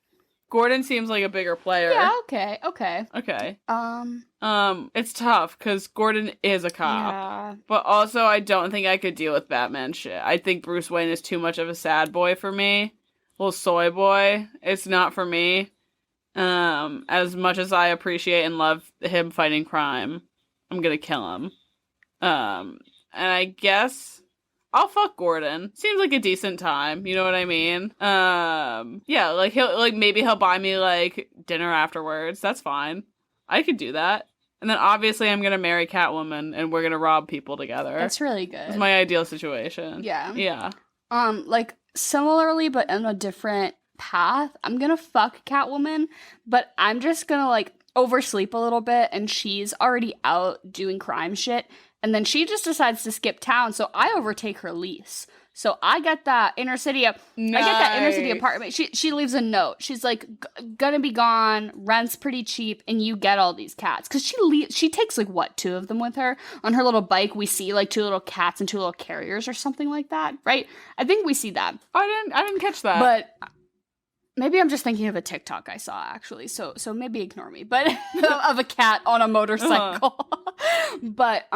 Gordon seems like a bigger player. Yeah, okay. It's tough, because Gordon is a cop. Yeah. But also, I don't think I could deal with Batman shit. I think Bruce Wayne is too much of a sad boy for me. Little soy boy. It's not for me. As much as I appreciate and love him fighting crime, I'm gonna kill him. And I guess I'll fuck Gordon. Seems like a decent time, you know what I mean? Yeah, like, maybe he'll buy me, like, dinner afterwards. That's fine. I could do that. And then obviously I'm gonna marry Catwoman and we're gonna rob people together. That's really good. It's my ideal situation. Yeah. Yeah. Like, similarly, but in a different path, I'm gonna fuck Catwoman, but I'm just gonna, like, oversleep a little bit, and she's already out doing crime shit, and then she just decides to skip town, so I overtake her lease. So I get that inner city. I get that inner city apartment. She leaves a note. She's like, gonna be gone. Rent's pretty cheap, and you get all these cats. Because she takes like what, 2 of them with her on her little bike. We see like 2 little cats and 2 little carriers or something like that, right? I think we see that. I didn't catch that. But maybe I'm just thinking of a TikTok I saw actually. So maybe ignore me. But of a cat on a motorcycle. But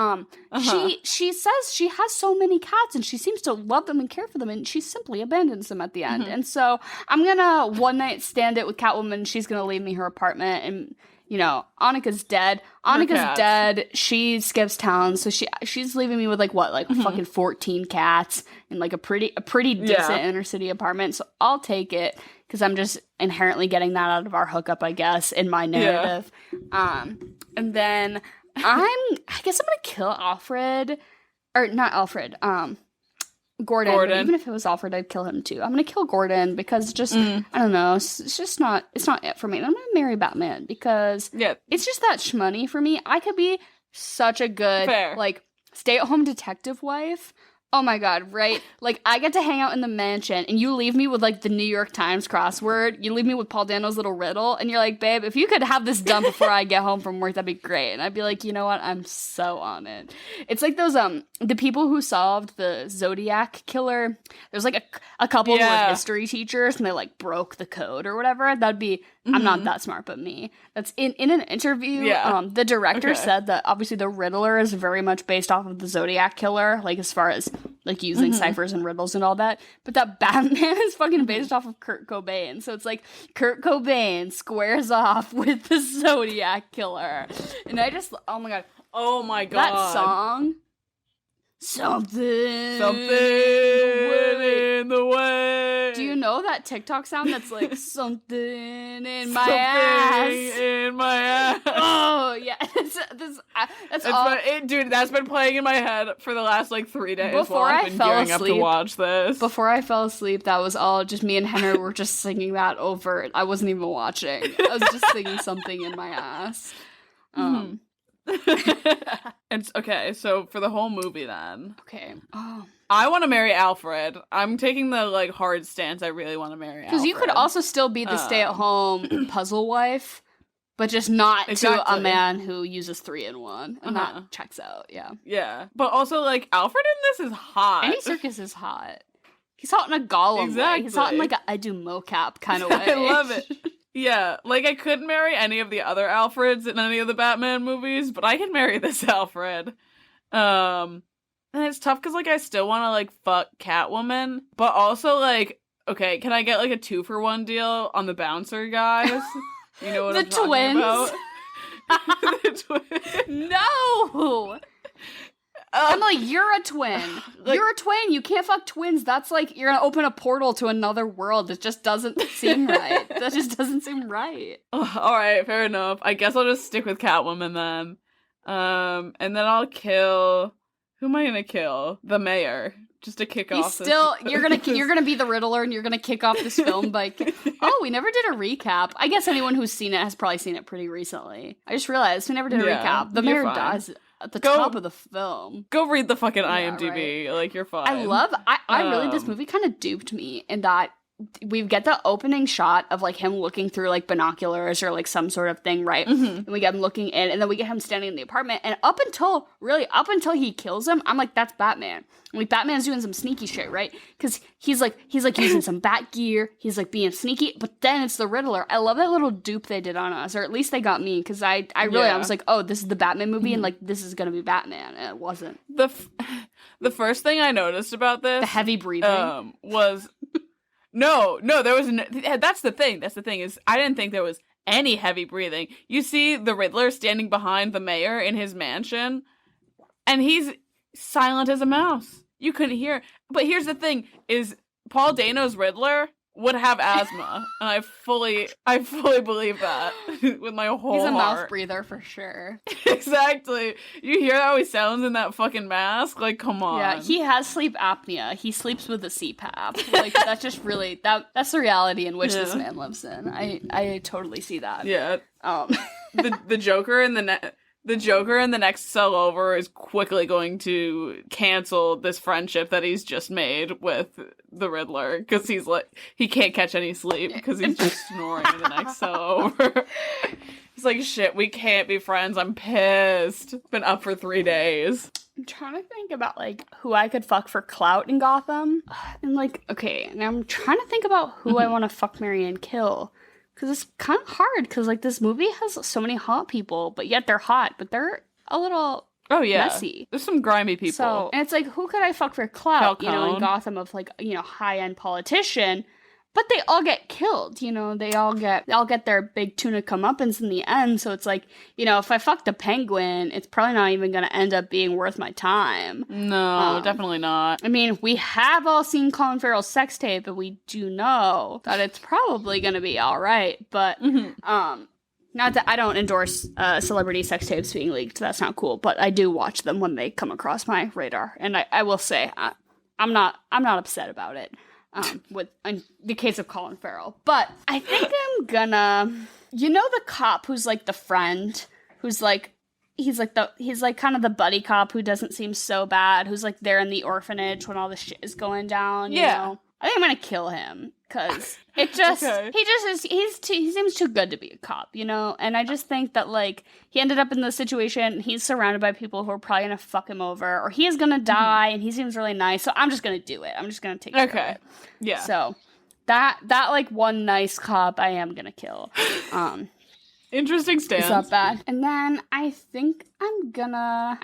she says she has so many cats and she seems to love them and care for them, and she simply abandons them at the end. And so I'm gonna one night stand it with Catwoman. She's gonna leave me her apartment, and you know, Annika's dead. Annika's dead. She skips town, so she's leaving me with like what, like fucking 14 cats in like a pretty decent inner city apartment. So I'll take it because I'm just inherently getting that out of our hookup, I guess, in my narrative. And then I guess I'm gonna kill Alfred, or not Alfred. Gordon. But even if it was Alfred, I'd kill him too. I'm gonna kill Gordon because just I don't know. It's just not it for me. And I'm gonna marry Batman because it's just that shmoney for me. I could be such a good like stay-at-home detective wife. Oh my god, right? Like, I get to hang out in the mansion, and you leave me with, like, the New York Times crossword. You leave me with Paul Dano's little riddle, and you're like, babe, if you could have this done before I get home from work, that'd be great. And I'd be like, you know what? I'm so on it. It's like those, the people who solved the Zodiac killer. There's, like, a couple who were history teachers, and they, like, broke the code or whatever. That'd be, I'm not that smart, but me. That's in an interview, the director said that, obviously, the Riddler is very much based off of the Zodiac killer, like, as far as like using ciphers and riddles and all that, but that Batman is fucking based off of Kurt Cobain. So it's like Kurt Cobain squares off with the Zodiac killer, and I just oh my god, that song, something in the way. Do you know that TikTok sound that's like something in my ass? In my ass. Oh yeah, that's all. Dude, that's been playing in my head for the last like 3 days. Before I've I been fell gearing asleep, up to watch this. Before I fell asleep, that was all just me and Henry were just singing that over. I wasn't even watching. I was just singing something in my ass. And okay, so for the whole movie then. Okay. Oh. I want to marry Alfred. I'm taking the like hard stance. I really want to marry Alfred. Because you could also still be the stay-at-home puzzle wife, but just not to a man who uses 3-in-1, and that checks out. Yeah. Yeah, but also like Alfred in this is hot. Andy Serkis is hot. He's hot in a Gollum way. He's hot in like a I do mocap kind of way. I love it. Yeah, like I couldn't marry any of the other Alfreds in any of the Batman movies, but I can marry this Alfred. And it's tough because like I still want to like fuck Catwoman, but also like, okay, can I get like a 2-for-1 deal on the bouncer guys? You know what I'm talking about? The twins. No. Emily, you're a twin. You're a twin. You can't fuck twins. That's like you're gonna open a portal to another world. It just doesn't seem right. That just doesn't seem right. All right, fair enough. I guess I'll just stick with Catwoman then. And then I'll kill. Who am I gonna kill? The mayor. Just to kick off. You're gonna be the Riddler, and you're gonna kick off this film by. Oh, we never did a recap. I guess anyone who's seen it has probably seen it pretty recently. I just realized we never did a recap. The mayor dies at the top of the film. Go read the fucking IMDb. Right. Like, you're fine. I really, this movie kind of duped me in that we get the opening shot of, like, him looking through, like, binoculars or, like, some sort of thing, right? And we get him looking in, and then we get him standing in the apartment, and up until he kills him, I'm like, that's Batman. Like, Batman's doing some sneaky shit, right? Because he's like using some bat gear, he's, like, being sneaky, but then it's the Riddler. I love that little dupe they did on us, or at least they got me, because I was like, oh, this is the Batman movie, and, like, this is gonna be Batman, and it wasn't. The first thing I noticed about this... The heavy breathing. Was... No, there was that's the thing, is I didn't think there was any heavy breathing. You see the Riddler standing behind the mayor in his mansion, and he's silent as a mouse. You couldn't hear. But here's the thing, is Paul Dano's Riddler would have asthma, and I fully believe that with my whole heart. He's a mouth breather for sure. Exactly. You hear how he sounds in that fucking mask? Like, come on. Yeah, he has sleep apnea. He sleeps with a CPAP. Like, that's just really that's the reality in which this man lives in. I totally see that. Yeah. The Joker in the Joker in the next cell over is quickly going to cancel this friendship that he's just made with the Riddler because he's like, he can't catch any sleep because he's just snoring in the next cell over. He's like, shit, we can't be friends. I'm pissed. Been up for 3 days. I'm trying to think about, like, who I could fuck for clout in Gotham. And, like, okay, now I'm trying to think about who I want to fuck, marry, and kill. Because it's kind of hard, because, like, this movie has so many hot people, but yet they're hot, but they're a little messy. There's some grimy people. So, and it's like, who could I fuck for clout, Falcone. in Gotham of, like, high-end politician? But they all get killed, they all get their big tuna comeuppance in the end, so it's like, if I fuck the Penguin, it's probably not even gonna end up being worth my time. No, definitely not. I mean, we have all seen Colin Farrell's sex tape, and we do know that it's probably gonna be alright, but, not that I don't endorse celebrity sex tapes being leaked, that's not cool, but I do watch them when they come across my radar, and I will say, I'm not upset about it. With in the case of Colin Farrell. But I think I'm gonna, the cop who's like the friend, who's like, he's like kind of the buddy cop who doesn't seem so bad, who's like there in the orphanage when all the shit is going down, you know? I think I'm gonna kill him, because it just, he seems too good to be a cop, and I just think that, like, he ended up in this situation, he's surrounded by people who are probably gonna fuck him over, or he is gonna die, and he seems really nice, so I'm just gonna do it. I'm just gonna take care of it. Yeah. So, that, like, one nice cop I am gonna kill. Interesting stance. It's not bad. And then I think I'm gonna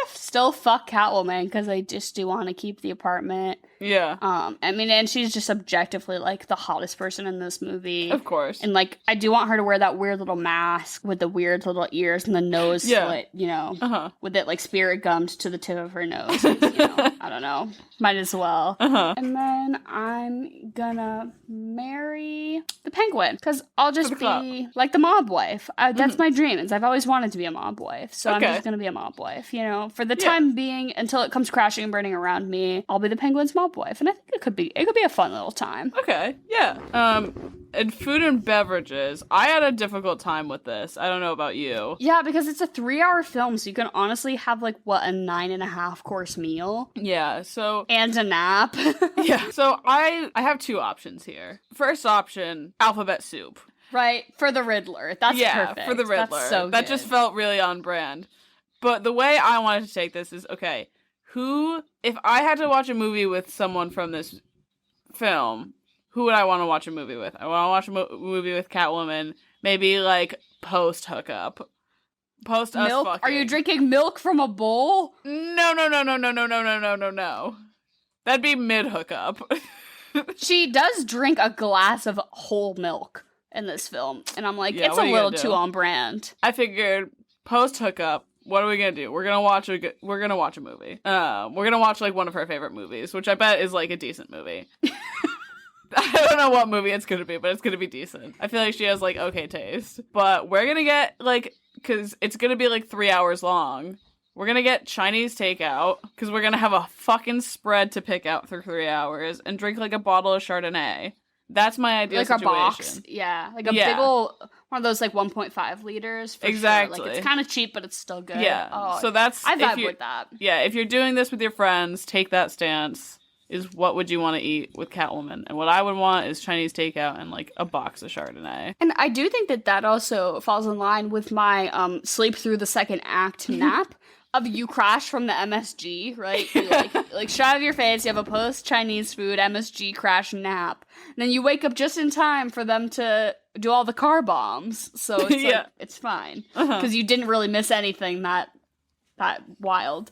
still fuck Catwoman, because I just do want to keep the apartment. Yeah. I mean, and she's just objectively, like, the hottest person in this movie. Of course. And, like, I do want her to wear that weird little mask with the weird little ears and the nose slit, with it, like, spirit gummed to the tip of her nose. I don't know. Might as well. And then I'm gonna marry the Penguin, because I'll just be, like, the mob wife. That's my dream, is I've always wanted to be a mob wife. So I'm just gonna be a mob wife, for the time being, until it comes crashing and burning around me. I'll be the Penguin's mob wife, and I think it could be a fun little time. Okay, yeah. And food and beverages, I had a difficult time with this. I don't know about you. Yeah, because it's a 3-hour film, so you can honestly have, like, a 9.5 course meal. Yeah, so... And a nap. Yeah, so I have 2 options here. First option, alphabet soup. Right, for the Riddler. That's perfect. Yeah, for the Riddler. That's so that good. just felt really on brand. But the way I wanted to take this is, okay, if I had to watch a movie with someone from this film, who would I want to watch a movie with? I want to watch a movie with Catwoman, maybe, like, post-hookup. Post us milk? fucking. Are you drinking milk from a bowl? No. That'd be mid-hookup. She does drink a glass of whole milk in this film, and I'm like, it's a little too on brand. I figured post-hookup, what are we gonna do? We're gonna watch a movie. We're gonna watch, like, one of her favorite movies, which I bet is, like, a decent movie. I don't know what movie it's gonna be, but it's gonna be decent. I feel like she has, like, okay taste. But we're gonna get, like, because it's gonna be, like, 3 hours long. We're gonna get Chinese takeout, because we're gonna have a fucking spread to pick out for 3 hours, and drink, like, a bottle of Chardonnay. That's my ideal situation. Like a box, like a big ol', one of those, like, 1.5 liters. For exactly. Sure. Like, it's kind of cheap, but it's still good. Yeah. Oh, so that's I vibe with that. Yeah, if you're doing this with your friends, take that stance. Is what would you want to eat with Catwoman? And what I would want is Chinese takeout and, like, a box of Chardonnay. And I do think that also falls in line with my sleep through the second act nap. Of you crash from the MSG, right? You, like shot out of your face, you have a post-Chinese food MSG crash nap. And then you wake up just in time for them to do all the car bombs. So it's like, it's fine. Because you didn't really miss anything that wild.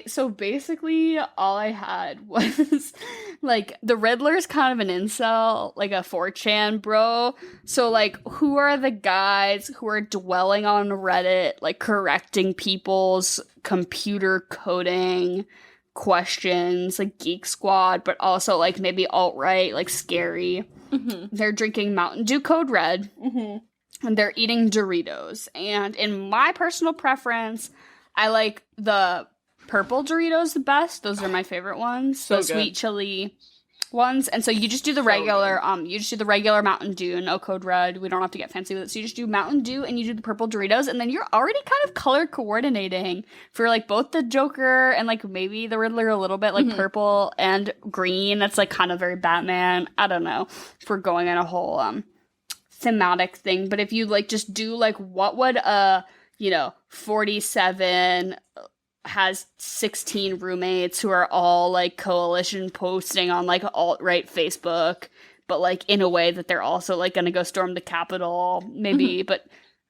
So basically all I had was, like, the Riddler's kind of an incel, like a 4chan bro. So, like, who are the guys who are dwelling on Reddit, like, correcting people's computer coding questions, like Geek Squad, but also, like, maybe alt-right, like, scary. They're drinking Mountain Dew Code Red. And they're eating Doritos. And in my personal preference, I like the purple Doritos the best. Those are my favorite ones. So the sweet chili ones, and so you just do the regular Mountain Dew, no Code Red. We don't have to get fancy with it. So you just do Mountain Dew and you do the purple Doritos, and then you're already kind of color coordinating for like both the Joker and like maybe the Riddler a little bit, like purple and green. That's like kind of very Batman. I don't know if we're going in a whole thematic thing, but if you like just do like what would 47 has 16 roommates who are all like coalition posting on like alt-right Facebook, but like in a way that they're also like gonna go storm the Capitol, maybe,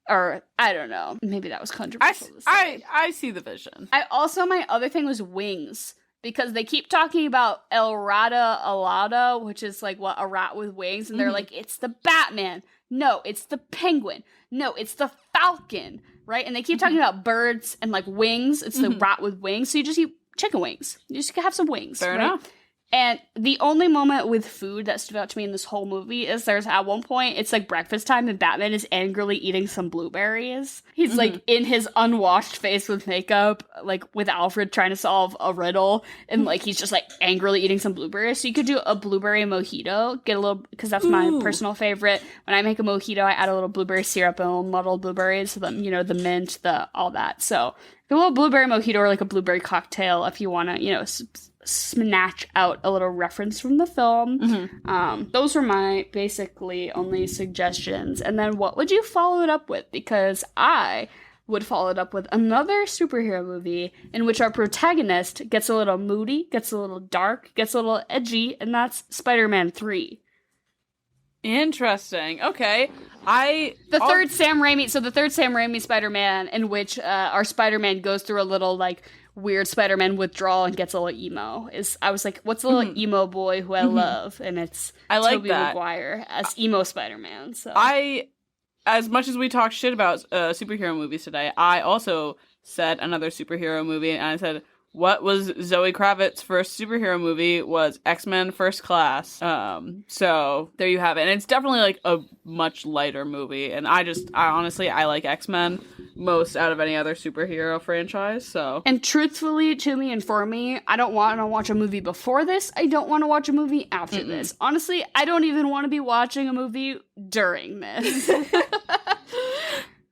or I don't know, maybe that was controversial. I see the vision. My other thing was wings, because they keep talking about El Rata Alada, which is like what, a rat with wings, and they're like, it's the Batman. No, it's the Penguin. No, it's the Falcon. Right? And they keep talking about birds and like wings. It's the rat with wings. So you just eat chicken wings. You just have some wings. Fair enough. And the only moment with food that stood out to me in this whole movie is there's at one point, it's like breakfast time and Batman is angrily eating some blueberries. He's like in his unwashed face with makeup, like with Alfred trying to solve a riddle. And like he's just like angrily eating some blueberries. So you could do a blueberry mojito, get a little, because that's my personal favorite. When I make a mojito, I add a little blueberry syrup and muddled blueberries. So the mint, all that. So a little blueberry mojito or like a blueberry cocktail if you want to, snatch out a little reference from the film. Those were my basically only suggestions. And then what would you follow it up with? Because I would follow it up with another superhero movie in which our protagonist gets a little moody, gets a little dark, gets a little edgy, and that's Spider-Man 3. Interesting. Okay. The third Sam Raimi Spider-Man, in which our Spider-Man goes through a little like weird Spider-Man withdrawal and gets a little emo. I was like, what's the little emo boy who I love? And it's Tobey Maguire as emo Spider-Man. So as much as we talk shit about superhero movies today, I also said another superhero movie, and I said, what was Zoe Kravitz's first superhero movie was X-Men First Class. So there you have it. And it's definitely like a much lighter movie. And I honestly like X-Men most out of any other superhero franchise. So, and truthfully, to me and for me, I don't want to watch a movie before this. I don't want to watch a movie after this. Honestly, I don't even want to be watching a movie during this.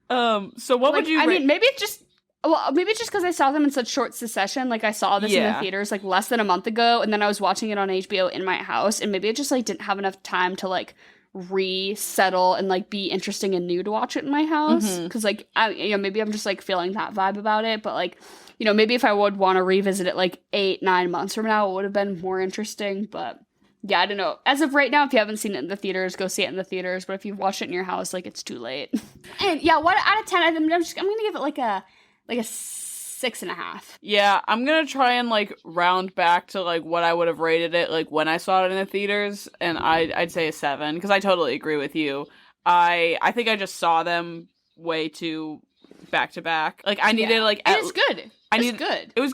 So what would you I mean, maybe it's just because I saw them in such short succession. Like, I saw this in the theaters, like, less than a month ago, and then I was watching it on HBO in my house, and maybe it just, like, didn't have enough time to, like, resettle and, like, be interesting and new to watch it in my house. Because, like, maybe I'm just, like, feeling that vibe about it, but, like, maybe if I would want to revisit it, like, 8-9 months from now, it would have been more interesting, but... yeah, I don't know. As of right now, if you haven't seen it in the theaters, go see it in the theaters, but if you've watched it in your house, like, it's too late. And, yeah, 1 out of 10, I'm gonna give it, like a 6.5. Yeah, I'm gonna try and like round back to like what I would have rated it like when I saw it in the theaters, and I'd say a 7 because I totally agree with you. I think I just saw them way too back to back. Like I needed like it was good. It was good. It was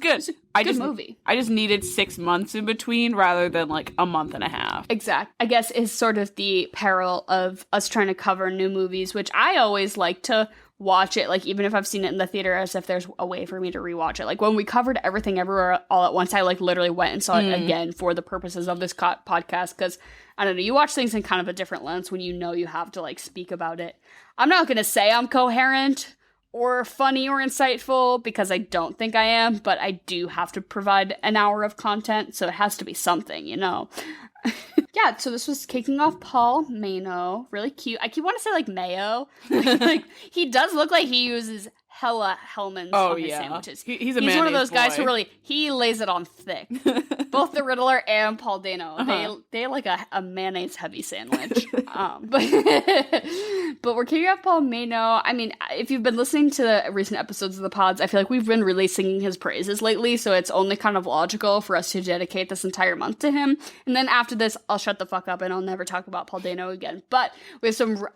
a good movie. I just needed 6 months in between rather than like a month and a half. Exactly. I guess is sort of the peril of us trying to cover new movies, which I always like to watch it, like, even if I've seen it in the theater, as if there's a way for me to rewatch it. Like, when we covered Everything Everywhere All at Once, I, like, literally went and saw it again for the purposes of this podcast, because, I don't know, you watch things in kind of a different lens when you know you have to, like, speak about it. I'm not gonna say I'm coherent or funny or insightful, because I don't think I am, but I do have to provide an hour of content, so it has to be something, Yeah, so this was kicking off Paul MAYno. Really cute. I keep wanting to say, like, mayo. Like, he does look like he uses hella Hellmann's on his sandwiches. He's one of those guys who really, he lays it on thick. Both the Riddler and Paul Dano. They like a mayonnaise-heavy sandwich. But we're kicking off Paul MAYno. I mean, if you've been listening to the recent episodes of the pods, I feel like we've been really singing his praises lately, so it's only kind of logical for us to dedicate this entire month to him. And then after this, I'll shut the fuck up and I'll never talk about Paul Dano again. But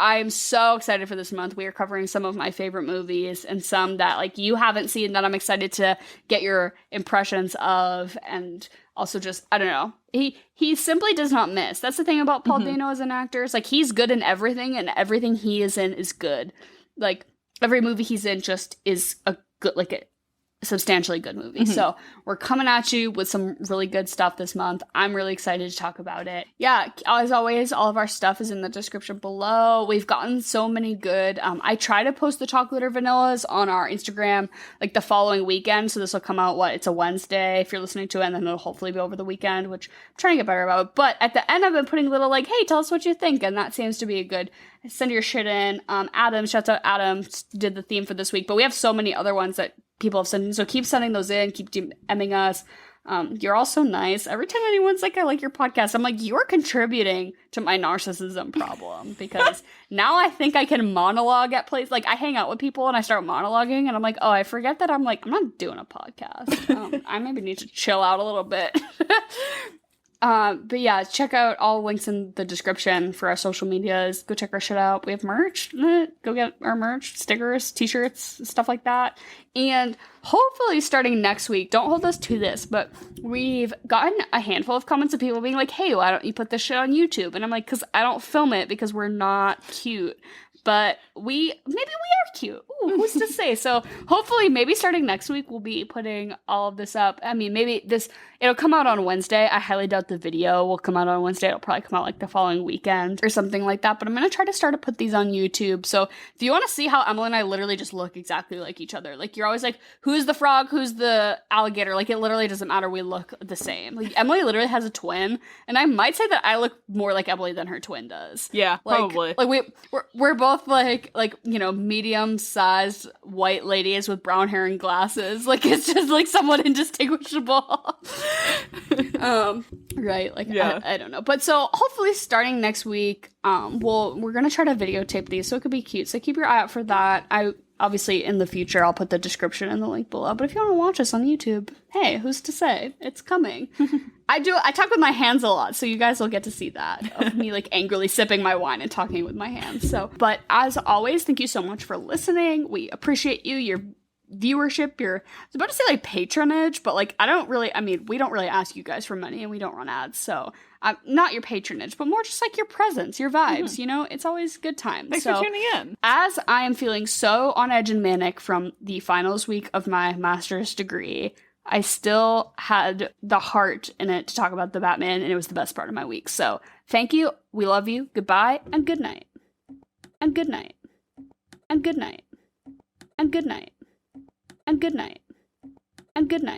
I'm so excited for this month. We are covering some of my favorite movies and some that, like, you haven't seen that I'm excited to get your impressions of, and also just, I don't know. He simply does not miss. That's the thing about Paul Dano as an actor. It's like, he's good in everything, and everything he is in is good. Like, every movie he's in just is a good, like, substantially good movie. So we're coming at you with some really good stuff this month. I'm really excited to talk about it. Yeah, as always, all of our stuff is in the description below. We've gotten so many good. I try to post the chocolate or vanillas on our Instagram like the following weekend. So this will come out, it's a Wednesday if you're listening to it, and then it'll hopefully be over the weekend, which I'm trying to get better about. But at the end, I've been putting little hey, tell us what you think. And that seems to be a good, send your shit in. Adam, shouts out Adam, did the theme for this week. But we have so many other ones that people have sent in, so keep sending those in, keep DMing us. You're all so nice. Every time anyone's I like your podcast, I'm like, you're contributing to my narcissism problem, because now I think I can monologue at places. I hang out with people and I start monologuing, and I'm like, oh, I forget that I'm not doing a podcast. I maybe need to chill out a little bit. But yeah, check out all links in the description for our social medias. Go check our shit out. We have merch. Go get our merch, stickers, t-shirts, stuff like that. And hopefully starting next week, don't hold us to this, but we've gotten a handful of comments of people being like, hey, why don't you put this shit on YouTube? And I'm like, because I don't film it because we're not cute. But maybe we are cute. Ooh, who's to say? So hopefully maybe starting next week, we'll be putting all of this up. I mean, maybe it'll come out on Wednesday. I highly doubt the video will come out on Wednesday. It'll probably come out the following weekend or something like that. But I'm going to try to start to put these on YouTube. So if you want to see how Emily and I literally just look exactly like each other, you're always like, who's the frog? Who's the alligator? It literally doesn't matter. We look the same. Emily literally has a twin. And I might say that I look more like Emily than her twin does. Yeah, probably. We're both medium-sized white ladies with brown hair and glasses. It's just somewhat indistinguishable. Right? Yeah. I don't know. But so hopefully starting next week, we're gonna try to videotape these, so it could be cute. So keep your eye out for that. Obviously, in the future, I'll put the description and the link below. But if you want to watch us on YouTube, hey, who's to say? It's coming. I talk with my hands a lot, so you guys will get to see that, of me angrily sipping my wine and talking with my hands. But as always, thank you so much for listening. We appreciate you, your viewership, I was about to say patronage, but we don't really ask you guys for money, and we don't run ads, so not your patronage, but more just your presence, your vibes. It's always good times. Thanks for tuning in. As I am feeling so on edge and manic from the finals week of my master's degree, I still had the heart in it to talk about the Batman, and it was the best part of my week. So thank you, we love you, goodbye, and good night, and good night, and good night, and good night, and good night, and good night.